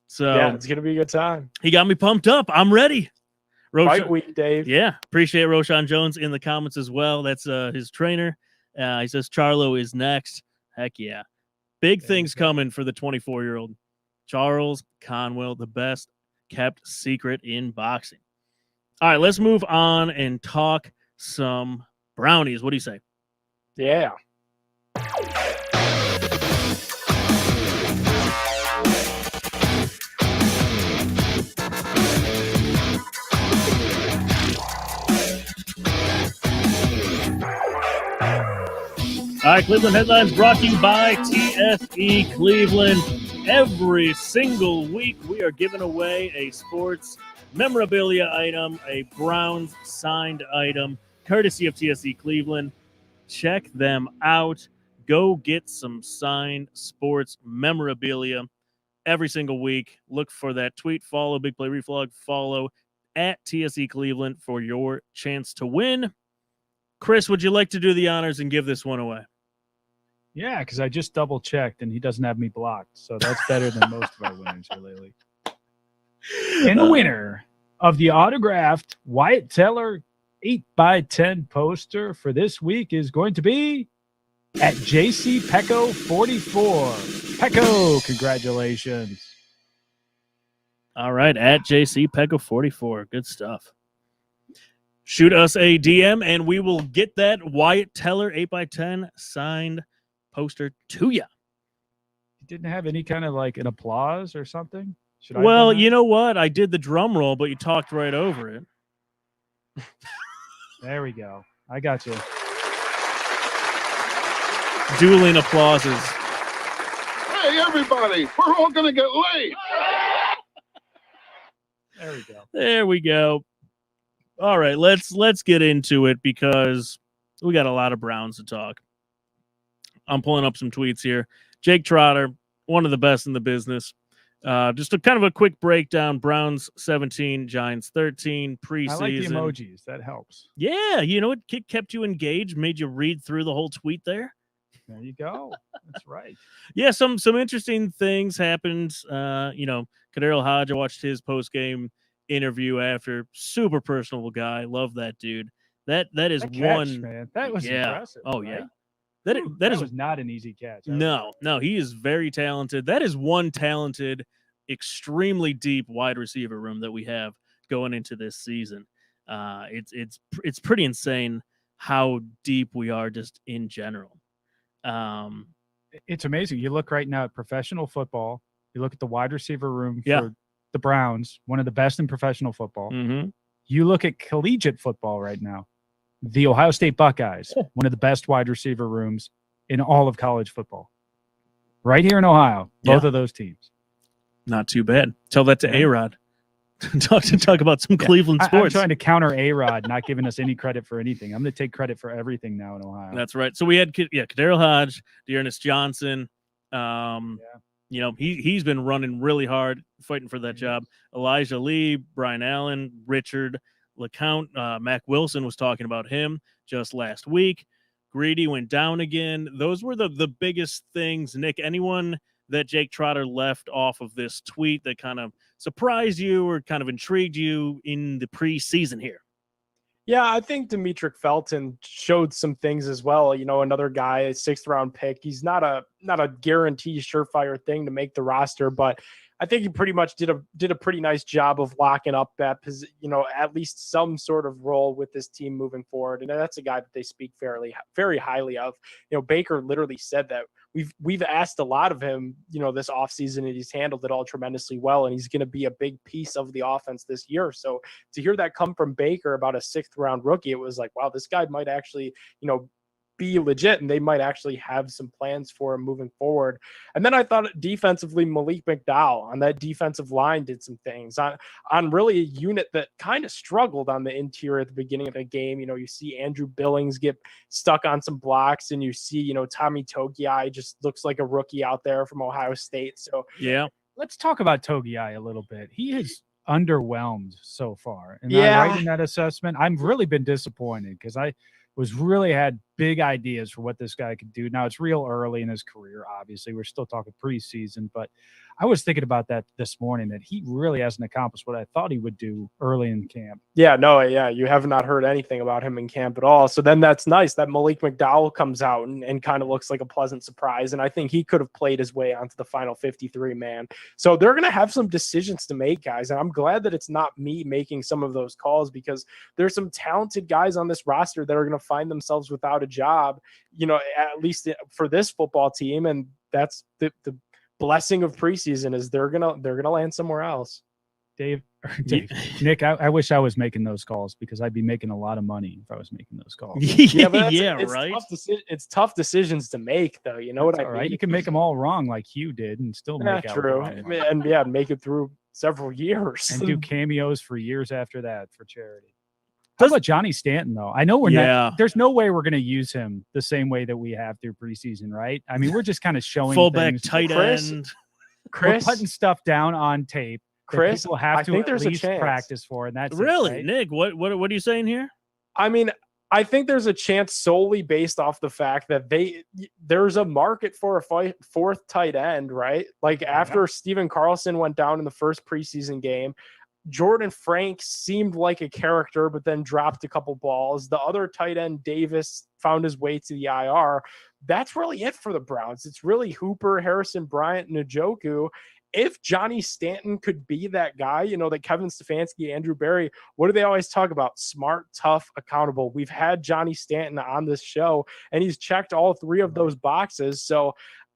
So yeah, it's going to be a good time. He got me pumped up. I'm ready. Fight week, Dave. Yeah, appreciate Roshan Jones in the comments as well. That's his trainer. He says Charlo is next. Heck yeah. Big things coming for the 24-year-old. Charles Conwell, the best kept secret in boxing. All right, let's move on and talk some brownies. What do you say? Yeah. All right, Cleveland Headlines brought to you by TSE Cleveland. Every single week, we are giving away a sports memorabilia item, a Browns signed item, courtesy of TSE Cleveland. Check them out. Go get some signed sports memorabilia every single week. Look for that tweet, follow Big Play Reflog, follow at TSE Cleveland for your chance to win. Chris, would you like to do the honors and give this one away? Yeah, because I just double checked and he doesn't have me blocked. So that's better than most of our winners here lately. And the winner of the autographed Wyatt Teller 8x10 poster for this week is going to be at JC Pecco 44. Pecco, congratulations. All right, at JC Pecco 44. Good stuff. Shoot us a DM and we will get that Wyatt Teller 8x10 signed poster to you. You didn't have any kind of like an applause or something? Well, you know what? I did the drum roll, but you talked right over it. There we go. I got you. Dueling applauses. Hey, everybody, we're all going to get laid. There we go. There we go. All right, let's get into it because we got a lot of Browns to talk. I'm pulling up some tweets here. Jake Trotter, one of the best in the business. Just a kind of a quick breakdown. Browns 17, Giants 13, preseason. I like the emojis. That helps. Yeah, you know, it kept you engaged, made you read through the whole tweet there. There you go. That's right. Yeah, some interesting things happened. Kadarius Hodge, I watched his post-game interview after. Super personable guy. Love that dude. That is that catch, one. Man. That was impressive. Oh, right? yeah. That was not an easy catch. No, he is very talented. That is one talented, extremely deep wide receiver room that we have going into this season. It's pretty insane how deep we are just in general. It's amazing. You look right now at professional football You look at the wide receiver room Yeah. for the Browns, one of the best in professional football. Mm-hmm. You look at collegiate football right now, the Ohio State Buckeyes, one of the best wide receiver rooms in all of college football. Right here in Ohio, both of those teams. Not too bad. Tell that to A-Rod. talk about some Cleveland I'm sports. trying to counter A-Rod, not giving us any credit for anything. I'm going to take credit for everything now in Ohio. That's right. So we had Kadarius Hodge, Dearness Johnson. You know, he's been running really hard, fighting for that job. Elijah Lee, Brian Allen, Richard LeCount, Mac Wilson was talking about him just last week. Greedy went down again. Those were the biggest things. Nick, anyone that Jake Trotter left off of this tweet that kind of surprised you or kind of intrigued you in the preseason here? Yeah, I think Demetric Felton showed some things as well. You know, another guy, a 6th round pick. He's not a guarantee surefire thing to make the roster, but I think he pretty much did a pretty nice job of locking up that, you know, at least some sort of role with this team moving forward. And that's a guy that they speak very highly of. You know, Baker literally said that we've asked a lot of him, you know, this offseason, and he's handled it all tremendously well. And he's going to be a big piece of the offense this year. So to hear that come from Baker about a 6th round rookie, it was like, wow, this guy might actually, you know, be legit, and they might actually have some plans for him moving forward. And then I thought defensively, Malik McDowell on that defensive line did some things on really a unit that kind of struggled on the interior at the beginning of the game. You know, you see Andrew Billings get stuck on some blocks, and you see, you know, Tommy Togiai just looks like a rookie out there from Ohio State. So yeah, let's talk about Togiai a little bit. He has underwhelmed so far. Am I right in that assessment? I've really been disappointed because I had big ideas for what this guy could do. Now it's real early in his career. Obviously, we're still talking preseason, but I was thinking about that this morning, that he really hasn't accomplished what I thought he would do early in camp. Yeah, you have not heard anything about him in camp at all. So then that's nice that Malik McDowell comes out and kind of looks like a pleasant surprise. And I think he could have played his way onto the final 53 man. So they're going to have some decisions to make, guys. And I'm glad that it's not me making some of those calls, because there's some talented guys on this roster that are going to find themselves without a job, you know, at least for this football team. And that's the blessing of preseason, is they're gonna land somewhere else. Dave, Nick, I wish I was making those calls, because I'd be making a lot of money if I was making those calls. Yeah, but it's right. It's tough decisions to make, though. You know what I mean? Right. You can make them all wrong, like Hugh did, and still make out true. wrong. And make it through several years and do cameos for years after that for charity. How about Johnny Stanton, though? I know there's no way we're going to use him the same way that we have through preseason, right? I mean, we're just kind of showing fullback, things. tight end. We're putting stuff down on tape. Chris, people have to at least practice for, and that's really it, right? Nick. What are you saying here? I mean, I think there's a chance solely based off the fact that there's a market for a fourth tight end, right? Like after Steven Carlson went down in the first preseason game, Jordan Frank seemed like a character, but then dropped a couple balls. The other tight end, Davis, found his way to the IR. That's really it for the Browns. It's really Hooper, Harrison Bryant, and Njoku. If Johnny Stanton could be that guy, you know, that Kevin Stefanski, Andrew Berry, what do they always talk about? Smart, tough, accountable. We've had Johnny Stanton on this show, and he's checked all 3 of those boxes. So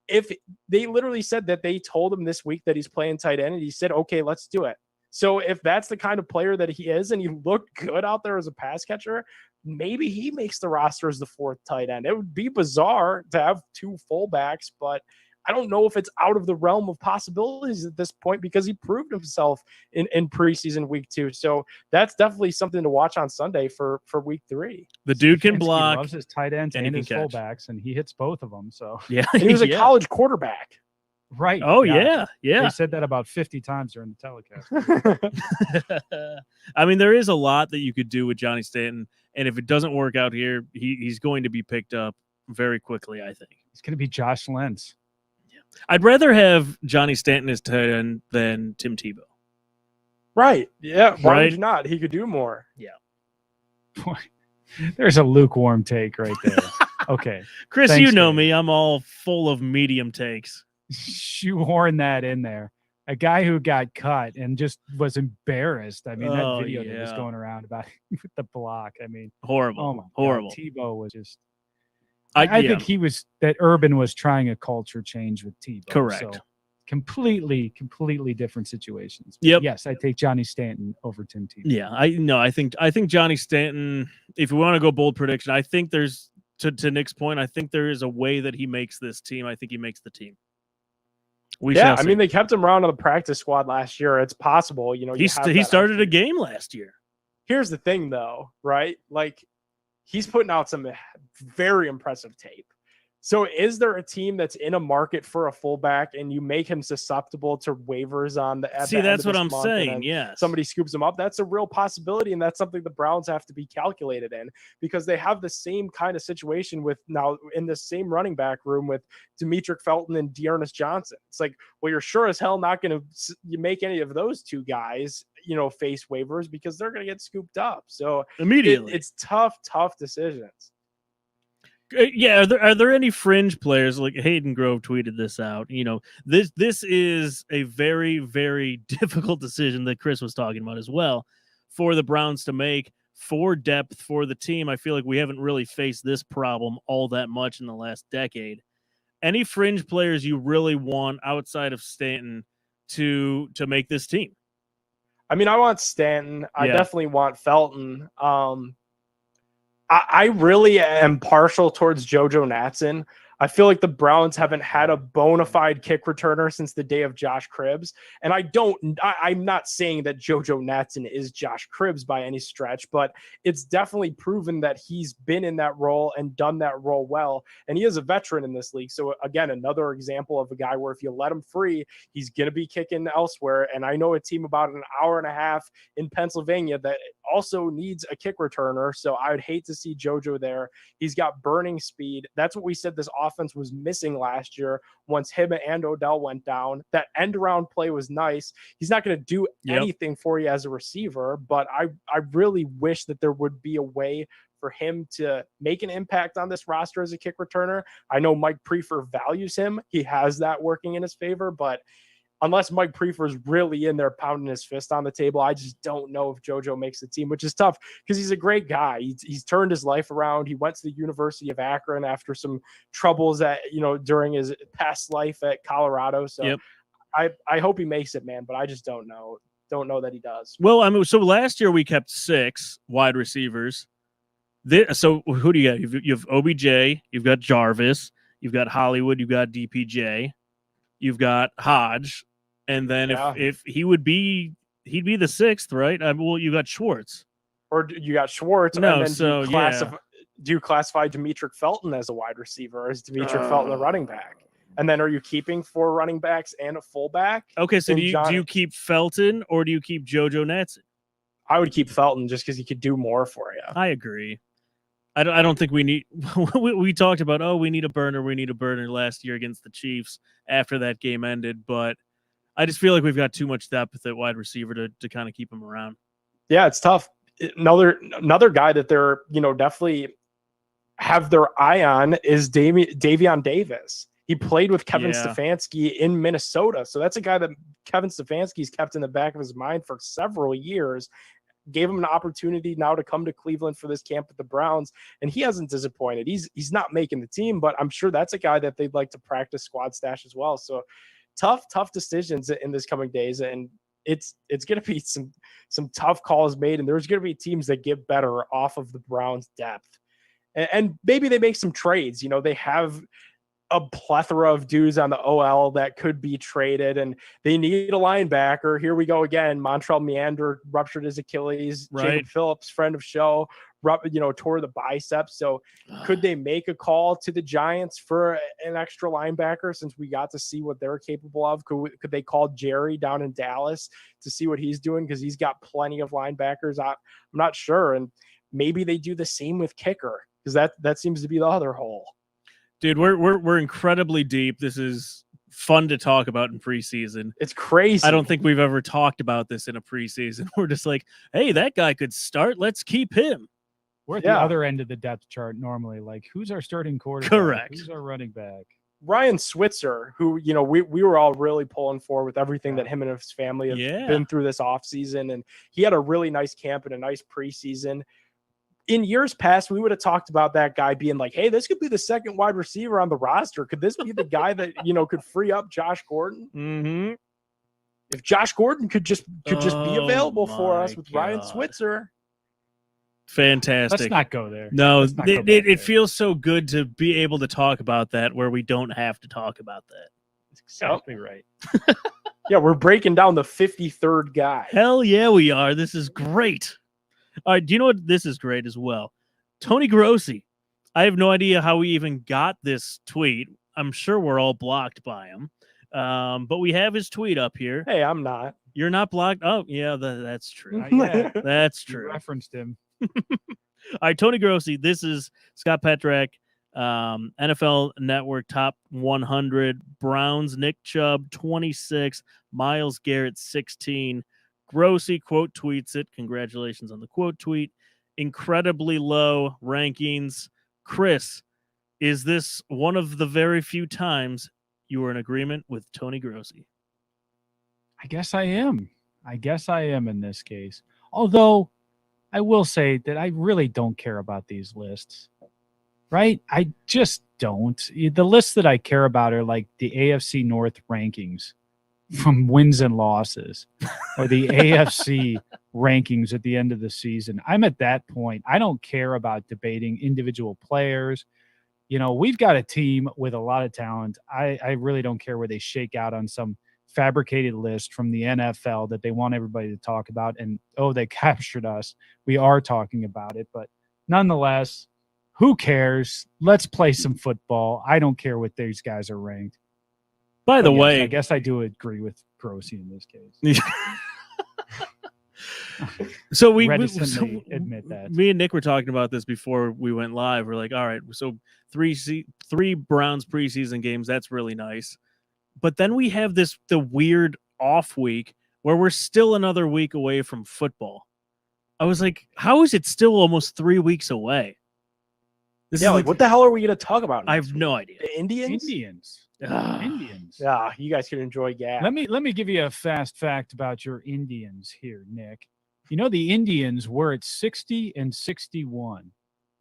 if they literally said that they told him this week that he's playing tight end, and he said, okay, let's do it. So if that's the kind of player that he is, and he looked good out there as a pass catcher, maybe he makes the roster as the 4th tight end. It would be bizarre to have 2 fullbacks, but I don't know if it's out of the realm of possibilities at this point, because he proved himself in preseason week 2. So that's definitely something to watch on Sunday for week 3. The dude can block. He loves his tight ends and his catch. fullbacks, and he hits both of them. So yeah, and he was a college quarterback. Right. Oh, yeah. They said that about 50 times during the telecast. I mean, there is a lot that you could do with Johnny Stanton, and if it doesn't work out here, he's going to be picked up very quickly, I think. He's going to be Josh Lentz. Yeah. I'd rather have Johnny Stanton as tight end than Tim Tebow. Right. Yeah. Why would you not? He could do more. Yeah. Boy, there's a lukewarm take right there. Okay. Chris, Thanks, you know Dave. me. I'm all full of medium takes. Shoehorn that in there. A guy who got cut and just was embarrassed. I mean, that video that was going around about with the block. I mean, horrible. Oh my horrible. God. Tebow was just. I think Urban was trying a culture change with Tebow. Correct. So completely different situations. Yep. Yes, I take Johnny Stanton over Tim Tebow. Yeah, I think Johnny Stanton, if you want to go bold prediction, I think there's to Nick's point, I think there is a way that he makes this team. I think he makes the team. I mean, they kept him around on the practice squad last year. It's possible, he started a game last year. Here's the thing, though, right? Like, he's putting out some very impressive tape. So is there a team that's in a market for a fullback and you make him susceptible to waivers on the See, that's what I'm saying. Yeah. Somebody scoops him up. That's a real possibility. And that's something the Browns have to be calculated in, because they have the same kind of situation with now in the same running back room with Demetric Felton and Dearness Johnson. It's like, well, you're sure as hell not going to make any of those two guys, face waivers, because they're going to get scooped up. So immediately it's tough decisions. Yeah, are there any fringe players? Like Hayden Grove tweeted this out. This is a very, very difficult decision that Chris was talking about as well for the Browns to make for depth for the team. I feel like we haven't really faced this problem all that much in the last decade. Any fringe players you really want outside of Stanton to make this team? I mean, I want Stanton. I definitely want Felton. I really am partial towards JoJo Natson. I feel like the Browns haven't had a bona fide kick returner since the day of Josh Cribbs. And I'm not saying that JoJo Natson is Josh Cribbs by any stretch, but it's definitely proven that he's been in that role and done that role well. And he is a veteran in this league. So again, another example of a guy where if you let him free, he's going to be kicking elsewhere. And I know a team about an hour and a half in Pennsylvania that also needs a kick returner. So I would hate to see JoJo there. He's got burning speed. That's what we said this offense was missing last year once him and Odell went down. That end around play was nice. He's not going to do anything for you as a receiver, but I really wish that there would be a way for him to make an impact on this roster as a kick returner. I know Mike Prefer values him. He has that working in his favor, but unless Mike Prefer's really in there pounding his fist on the table, I just don't know if JoJo makes the team, which is tough because he's a great guy. He's turned his life around. He went to the University of Akron after some troubles during his past life at Colorado. So I hope he makes it, man, but I just don't know. Don't know that he does. Well, I mean, so last year we kept 6 wide receivers. So who do you got? You have OBJ, you've got Jarvis, you've got Hollywood, you've got DPJ, you've got Hodge. And then if he'd be the 6th, right? Well, you got Schwartz. Or you got Schwartz. No, and then do you classify Demetric Felton as a wide receiver, or is Demetric Felton a running back? And then are you keeping 4 running backs and a fullback? Okay, so do you keep Felton or do you keep JoJo Natson? I would keep Felton just because he could do more for you. I agree. I don't think we need – we talked about, we need a burner last year against the Chiefs after that game ended, but – I just feel like we've got too much depth at wide receiver to kind of keep him around. Yeah, it's tough. Another guy that they're, definitely have their eye on is Davion Davis. He played with Kevin Stefanski in Minnesota. So that's a guy that Kevin Stefanski's kept in the back of his mind for several years. Gave him an opportunity now to come to Cleveland for this camp with the Browns, and he hasn't disappointed. He's not making the team, but I'm sure that's a guy that they'd like to practice squad stash as well. So tough decisions in this coming days, and it's going to be some tough calls made, and there's going to be teams that get better off of the Browns' depth, and maybe they make some trades. They have a plethora of dudes on the OL that could be traded, and they need a linebacker. Here we go again. Montrell Meander ruptured his Achilles. Right. Jacob Phillips, friend of show, tore the biceps. So could they make a call to the Giants for an extra linebacker since we got to see what they're capable of? Could they call Jerry down in Dallas to see what he's doing? Because he's got plenty of linebackers. I'm not sure. And maybe they do the same with kicker, because that seems to be the other hole. Dude, we're incredibly deep. This is fun to talk about in preseason. It's crazy. I don't think we've ever talked about this in a preseason. We're just like, hey, that guy could start. Let's keep him. We're at the other end of the depth chart normally. Like, who's our starting quarterback? Correct. Who's our running back? Ryan Switzer, who, we were all really pulling for with everything that him and his family have been through this offseason. And he had a really nice camp and a nice preseason. in years past, we would have talked about that guy being like, hey, this could be the second wide receiver on the roster. Could this be the guy that, could free up Josh Gordon? Mm-hmm. If Josh Gordon could just be available for us with Ryan God. Switzer. Fantastic. Let's not go there. No, Let's not go back it there. feels so good to be able to talk about that where we don't have to talk about that. That's exactly right. Yeah, we're breaking down the 53rd guy. Hell yeah, we are. This is great. All right, do you know what this is great as well? Tony Grossi. I have no idea how we even got this tweet. I'm sure we're all blocked by him. But we have his tweet up here. Hey, I'm not. You're not blocked? Oh, yeah, that's true. Not yet. That's You true. referenced him. All right, Tony Grossi. This is Scott Petrak, NFL Network Top 100. Browns, Nick Chubb, 26. Myles Garrett, 16. Grossi quote tweets it. Congratulations on the quote tweet. Incredibly low rankings. Chris, is this one of the very few times you were in agreement with Tony Grossi? I guess I am. In this case. Although I will say that I really don't care about these lists, right? I just don't. The lists that I care about are like the AFC North rankings from wins and losses or the AFC rankings at the end of the season. I'm at that point. I don't care about debating individual players. We've got a team with a lot of talent. I really don't care where they shake out on some fabricated list from the NFL that they want everybody to talk about. And, they captured us. We are talking about it. But nonetheless, who cares? Let's play some football. I don't care what these guys are ranked. By the Yes, way, I guess I do agree with Grossi in this case. So we reticently admit that. Me and Nick were talking about this before we went live. We're like, all right, so three Browns preseason games. That's really nice. But then we have the weird off week where we're still another week away from football. I was like, how is it still almost 3 weeks away? This is like, what the hell are we going to talk about? I have no idea. The Indians? Indians. Yeah, you guys can enjoy gas. Let me give you a fast fact about your Indians here, Nick. The Indians were at 60-61.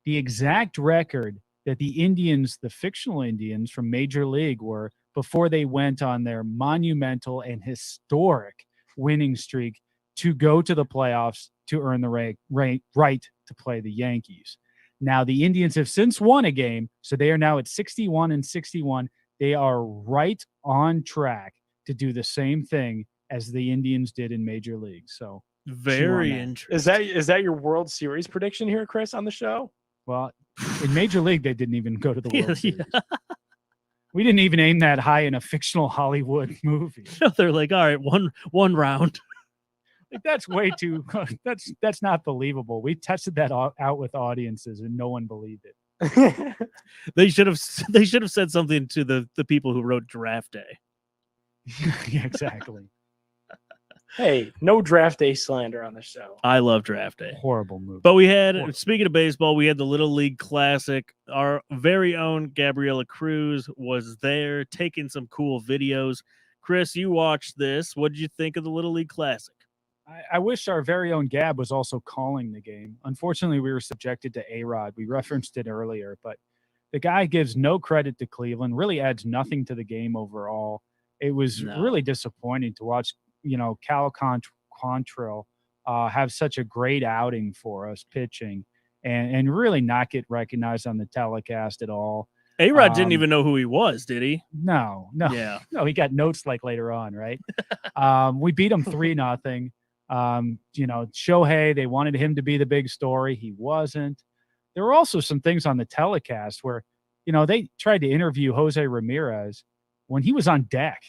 The exact record that the Indians, the fictional Indians from Major League, were before they went on their monumental and historic winning streak to go to the playoffs to earn the right to play the Yankees. Now, the Indians have since won a game, so they are now at 61-61. They are right on track to do the same thing as the Indians did in Major League. So very interesting. Is that your World Series prediction here, Chris, on the show? Well, in Major League, they didn't even go to the World Series. We didn't even aim that high in a fictional Hollywood movie. No, they're like, all right, one round. Like, that's way too. That's not believable. We tested that out with audiences, and no one believed it. They should have said something to the people who wrote Draft Day. Yeah, exactly. Hey, no Draft Day slander on the show. I love Draft Day. Horrible movie. But we had, speaking of baseball, we had the Little League Classic. Our very own Gabriela Cruz was there taking some cool videos. Chris, you watched this. What did you think of the Little League Classic? I wish our very own Gab was also calling the game. Unfortunately, we were subjected to A-Rod. We referenced it earlier, but the guy gives no credit to Cleveland, really adds nothing to the game overall. It was really disappointing to watch, Cal Quantrill have such a great outing for us pitching and really not get recognized on the telecast at all. A-Rod didn't even know who he was, did he? No. Yeah. No, he got notes like later on, right? We beat him 3-0. Shohei, they wanted him to be the big story. He wasn't. There were also some things on the telecast where, they tried to interview Jose Ramirez when he was on deck.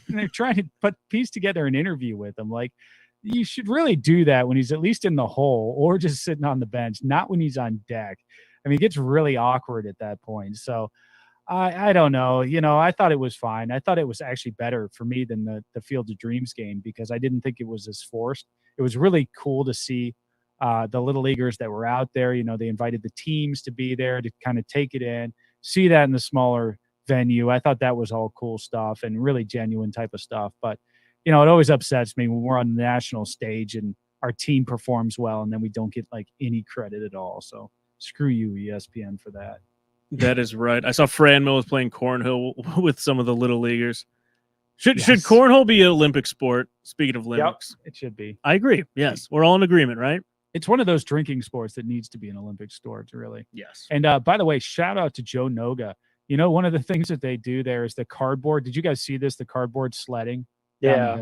And they're trying to piece together an interview with him. Like, you should really do that when he's at least in the hole or just sitting on the bench, not when he's on deck. I mean, it gets really awkward at that point. So I don't know. I thought it was fine. I thought it was actually better for me than the Field of Dreams game because I didn't think it was as forced. It was really cool to see the little leaguers that were out there. They invited the teams to be there to kind of take it in, see that in the smaller venue. I thought that was all cool stuff and really genuine type of stuff. But, it always upsets me when we're on the national stage and our team performs well, and then we don't get like any credit at all. So screw you, ESPN, for that. That is right. I saw Franmil was playing cornhole with some of the little leaguers. Should cornhole be an Olympic sport? Speaking of Olympics, it should be. I agree. Yes, we're all in agreement, right? It's one of those drinking sports that needs to be an Olympic sport, really. Yes. And by the way, shout out to Joe Noga. You know, one of the things that they do there is the cardboard. Did you guys see this? The cardboard sledding. Yeah.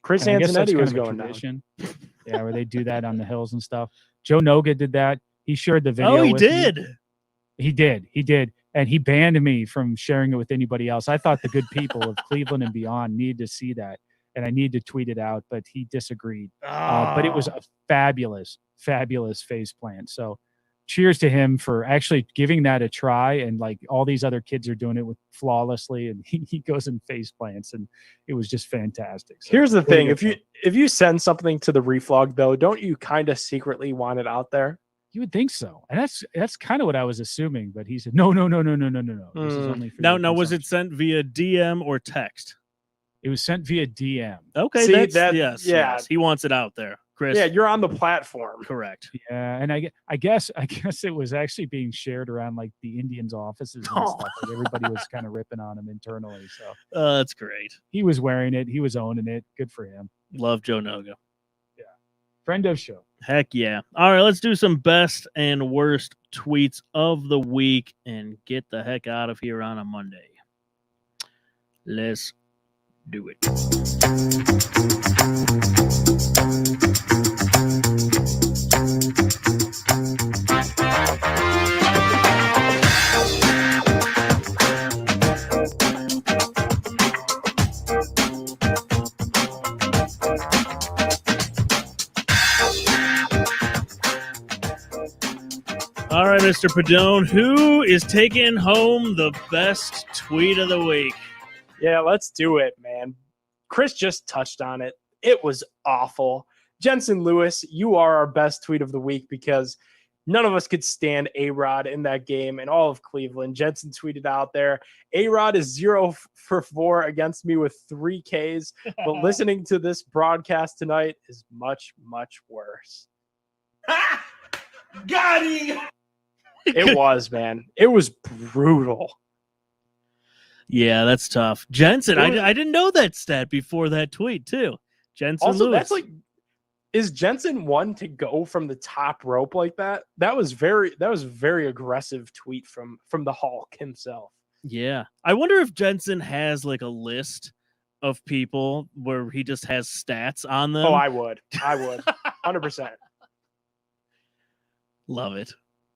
Chris Antonetti was going down. Yeah, where they do that on the hills and stuff. Joe Noga did that. He shared the video. Oh, he with did. me. He did. And he banned me from sharing it with anybody else. I thought the good people of Cleveland and beyond needed to see that, and I need to tweet it out, but he disagreed. But it was a fabulous face plant. So cheers to him for actually giving that a try. And like all these other kids are doing it with flawlessly, and he goes and face plants, and it was just fantastic. So, here's the thing. If you send something to the reflog though, don't you kind of secretly want it out there? You would think so, and that's kind of what I was assuming. But he said, no. This is only for now. Was it sent via DM or text? It was sent via DM. Okay, See, yes. He wants it out there, Chris. Yeah, you're on the platform. Correct. Yeah, and I guess it was actually being shared around like the Indians' offices and stuff. Like everybody was kind of ripping on him internally. So that's great. He was wearing it. He was owning it. Good for him. Love Joe Noga. Yeah, friend of show. Heck yeah. All right, let's do some best and worst tweets of the week and get the heck out of here on a Monday. Let's do it. All right, Mr. Padone, who is taking home the best tweet of the week? Yeah, let's do it, man. Chris just touched on it. It was awful. Jensen Lewis, you are our best tweet of the week because none of us could stand A-Rod in that game in all of Cleveland. Jensen tweeted out there, A-Rod is 0 for 4 against me with 3 Ks, but listening to this broadcast tonight is much, much worse. Got him! It was, man. It was brutal. Yeah, that's tough. Jensen, I didn't know that stat before that tweet, too. Jensen also, Lewis. That's like, is Jensen one to go from the top rope like that? That was very aggressive tweet from the Hulk himself. Yeah. I wonder if Jensen has like a list of people where he just has stats on them. Oh, I would. 100%. Love it.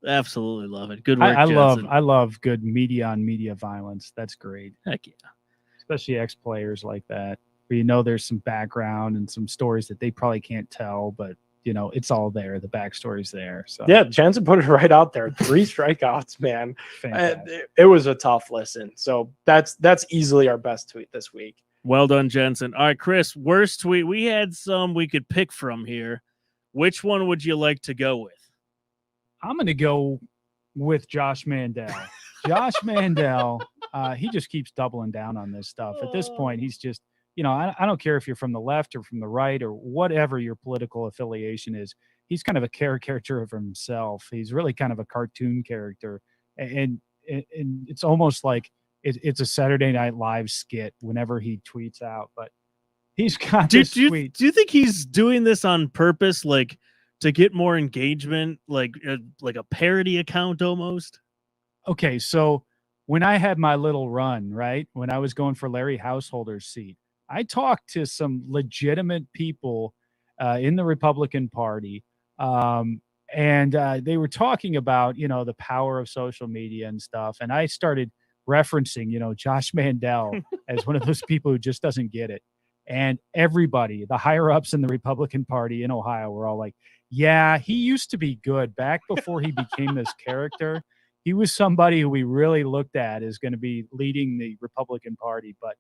Absolutely love it. Good work, I Jensen. love good media on media violence. That's great. Heck yeah. Especially ex-players like that, where you know there's some background and some stories that they probably can't tell, but you know it's all there. The backstory's there. So yeah, Jensen put it right out there. 3 strikeouts, man. It was a tough listen. So that's easily our best tweet this week. Well done, Jensen. All right, Chris, worst tweet. We had some we could pick from here. Which one would you like to go with? I'm going to go with Josh Mandel. Josh Mandel, he just keeps doubling down on this stuff. At this point, he's just, you know, I don't care if you're from the left or from the right or whatever your political affiliation is. He's kind of a caricature of himself. He's really kind of a cartoon character. And it's almost like it's a Saturday Night Live skit whenever he tweets out. But he's got this tweet. Do you think he's doing this on purpose? Like, to get more engagement, like a parody account almost? Okay, so when I had my little run, right, when I was going for Larry Householder's seat, I talked to some legitimate people in the Republican Party, and they were talking about, you know, the power of social media and stuff, and I started referencing, you know, Josh Mandel as one of those people who just doesn't get it. And everybody, the higher-ups in the Republican Party in Ohio were all like, yeah, he used to be good back before he became this character. He was somebody who we really looked at as going to be leading the Republican Party, but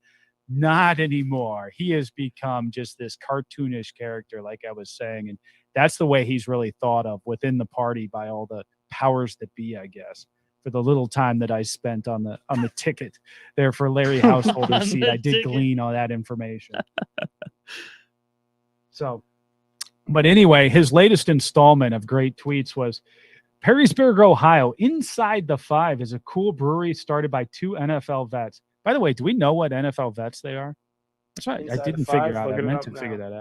not anymore. He has become just this cartoonish character, like I was saying. And that's the way he's really thought of within the party by all the powers that be, I guess. For the little time that I spent on the ticket there for Larry Householder's seat, I did glean all that information. So But anyway, his latest installment of great tweets was Perrysburg, Ohio, inside the 5 is a cool brewery started by 2 NFL vets. By the way, do we know what NFL vets they are? That's right. Inside I the didn't 5, figure out. I looking it meant up to now. figure that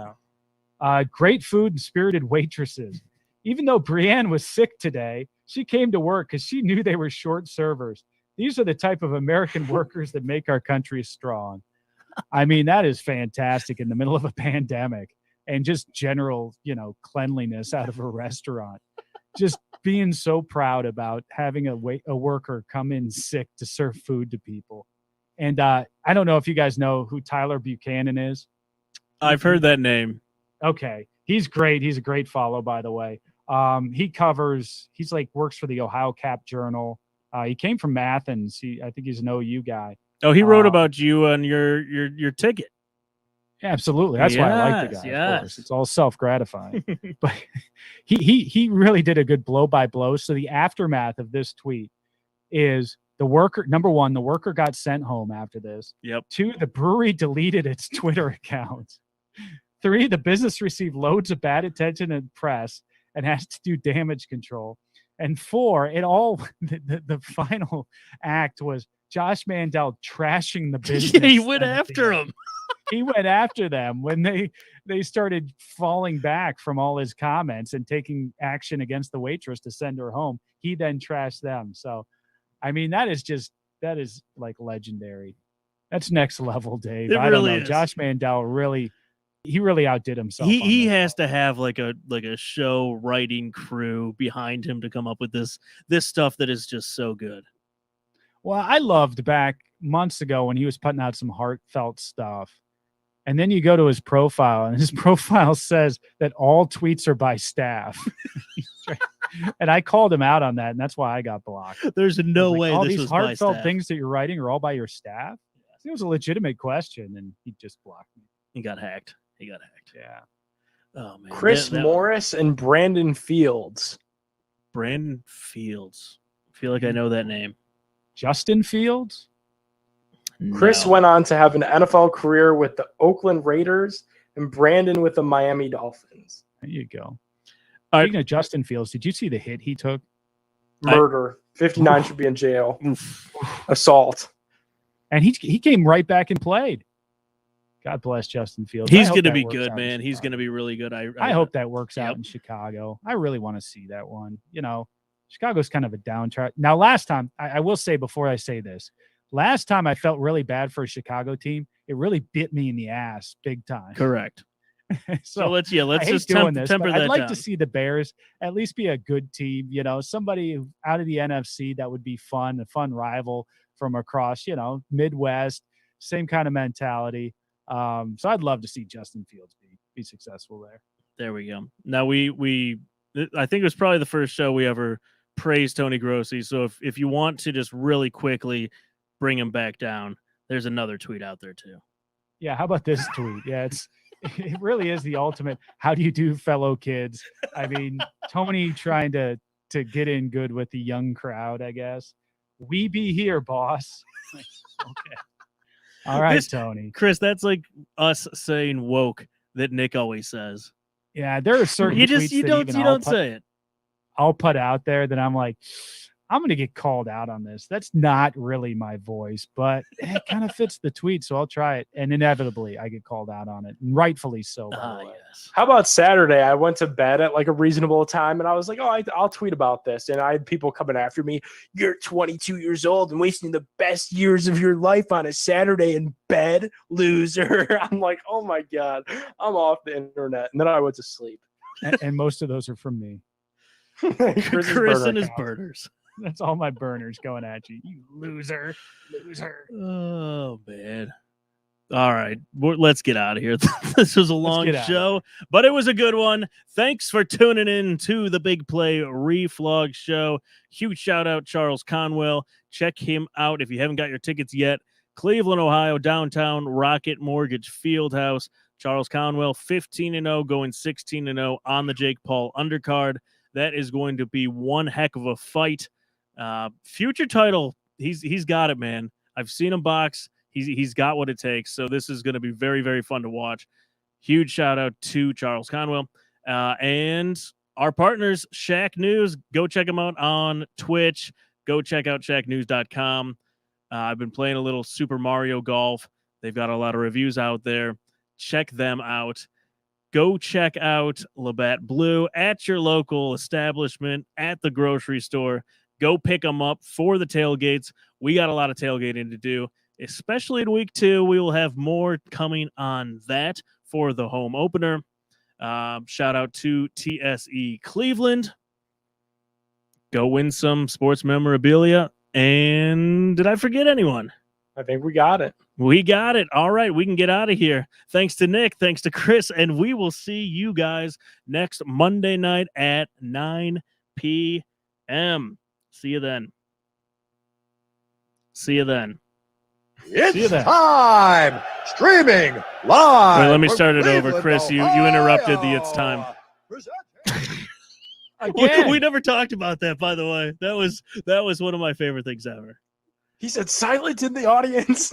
out. Great food and spirited waitresses. Even though Brienne was sick today, she came to work because she knew they were short servers. These are the type of American workers that make our country strong. I mean, that is fantastic in the middle of a pandemic and just general, cleanliness out of a restaurant. Just being so proud about having a worker come in sick to serve food to people. And I don't know if you guys know who Tyler Buchanan is. I've heard that name. Okay. He's great. He's a great follow, by the way. He's like works for the Ohio Cap Journal. He came from Athens. I think he's an OU guy. Oh, he wrote about you on your ticket. Yeah, absolutely. That's why I like the guy. Of course. It's all self-gratifying. But he really did a good blow-by-blow. So the aftermath of this tweet is the worker, number one, the worker got sent home after this. Yep. 2, the brewery deleted its Twitter account. 3, the business received loads of bad attention and press and has to do damage control. And 4, the final act was Josh Mandel trashing the business. Yeah, he went after him. He went after them when they started falling back from all his comments and taking action against the waitress to send her home. He then trashed them. So, I mean, that is like legendary. That's next level, Dave. I don't know. Is. Josh Mandel really outdid himself. He has to have like a show writing crew behind him to come up with this stuff that is just so good. Well, I loved back months ago when he was putting out some heartfelt stuff. And then you go to his profile, and his profile says that all tweets are by staff. And I called him out on that, and that's why I got blocked. There's no way all this these was by heartfelt staff. things that you're writing are all by your staff. It was a legitimate question, and he just blocked me. He got hacked. Yeah. Oh man. Chris Morris and Brandon Fields. Brandon Fields. I feel like I know that name. Justin Fields? Chris No. went on to have an NFL career with the Oakland Raiders and Brandon with the Miami Dolphins. There you go. All right. Speaking of Justin Fields, did you see the hit he took? Murder. 59 should be in jail. Oof. Assault. And he came right back and played. God bless Justin Fields. He's I hope going to that be works good, out man. in He's Chicago. going to be really good. I hope that works out Yep. in Chicago. I really want to see that one. Chicago's kind of a downtrack. Now, last time, I will say before I say this, last time I felt really bad for a Chicago team. It really bit me in the ass big time. Correct. So let's I hate just doing this, temper but that I'd like down. to see the Bears at least be a good team. Somebody out of the NFC that would be fun, a fun rival from across, Midwest, same kind of mentality. So I'd love to see Justin Fields be successful there. There we go. Now I think it was probably the first show we ever praised Tony Grossi. So if you want to just really quickly bring him back down, there's another tweet out there too. Yeah, how about this tweet? Yeah, it really is the ultimate. How do you do, fellow kids? I mean, Tony trying to get in good with the young crowd, I guess. We be here, boss. Okay. All right, Tony. Chris, that's like us saying woke that Nick always says. Yeah, there are certain You tweets don't say it. I'll put out there that I'm like, I'm going to get called out on this. That's not really my voice, but it kind of fits the tweet, so I'll try it. And inevitably, I get called out on it, and rightfully so. By the way. Yes. How about Saturday? I went to bed at like a reasonable time, and I was like, I'll tweet about this. And I had people coming after me. You're 22 years old and wasting the best years of your life on a Saturday in bed, loser. I'm like, oh my God, I'm off the internet. And then I went to sleep. And most of those are from me. Chris and his burners. That's all my burners going at you. You loser. Oh, man. All right. Let's get out of here. This was a long get out of show, but it was a good one. Thanks for tuning in to the Big Play Reflog Show. Huge shout out, Charles Conwell. Check him out if you haven't got your tickets yet. Cleveland, Ohio, downtown Rocket Mortgage Fieldhouse. Charles Conwell, 15-0, going 16-0 on the Jake Paul undercard. That is going to be one heck of a fight. Future title, he's got it, man. I've seen him box. He's got what it takes. So this is going to be very, very fun to watch. Huge shout out to Charles Conwell. And our partners, Shack News, go check them out on Twitch. Go check out shacknews.com. I've been playing a little Super Mario Golf. They've got a lot of reviews out there. Check them out. Go check out Labatt Blue at your local establishment, at the grocery store. Go pick them up for the tailgates. We got a lot of tailgating to do, especially in week 2. We will have more coming on that for the home opener. Shout out to TSE Cleveland. Go win some sports memorabilia. And did I forget anyone? I think we got it. We got it. All right, we can get out of here. Thanks to Nick, thanks to Chris, and we will see you guys next Monday night at 9 p.m. See you then. See you then. It's time! Streaming live! Wait, let me from start it over. Cleveland, Chris, you interrupted the it's time. Again. We never talked about that, by the way. That was one of my favorite things ever. He said silence in the audience.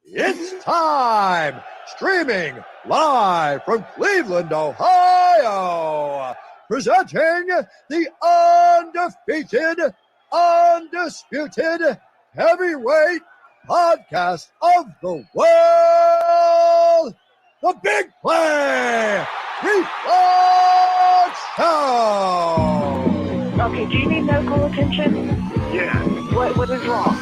It's time! Streaming live from Cleveland, Ohio! Presenting the undefeated, undisputed heavyweight podcast of the world, the Big Play Reflex Show! Okay, do you need medical attention? Yeah. What is wrong?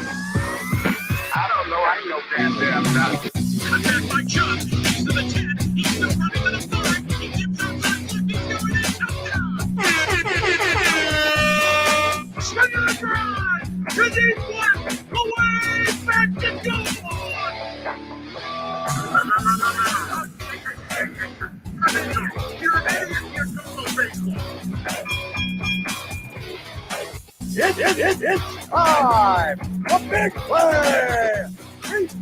I don't know. I ain't no goddamn doctor. Attacked by Chuck. He's to the 10. He's still running to the 5. He gives up time. He's going in. Touchdown. Swing on the drive. To deep left. Away. Back to goal. You're an idiot. You're so baseball. It's time! The Big Play! Reflex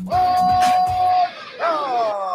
Show!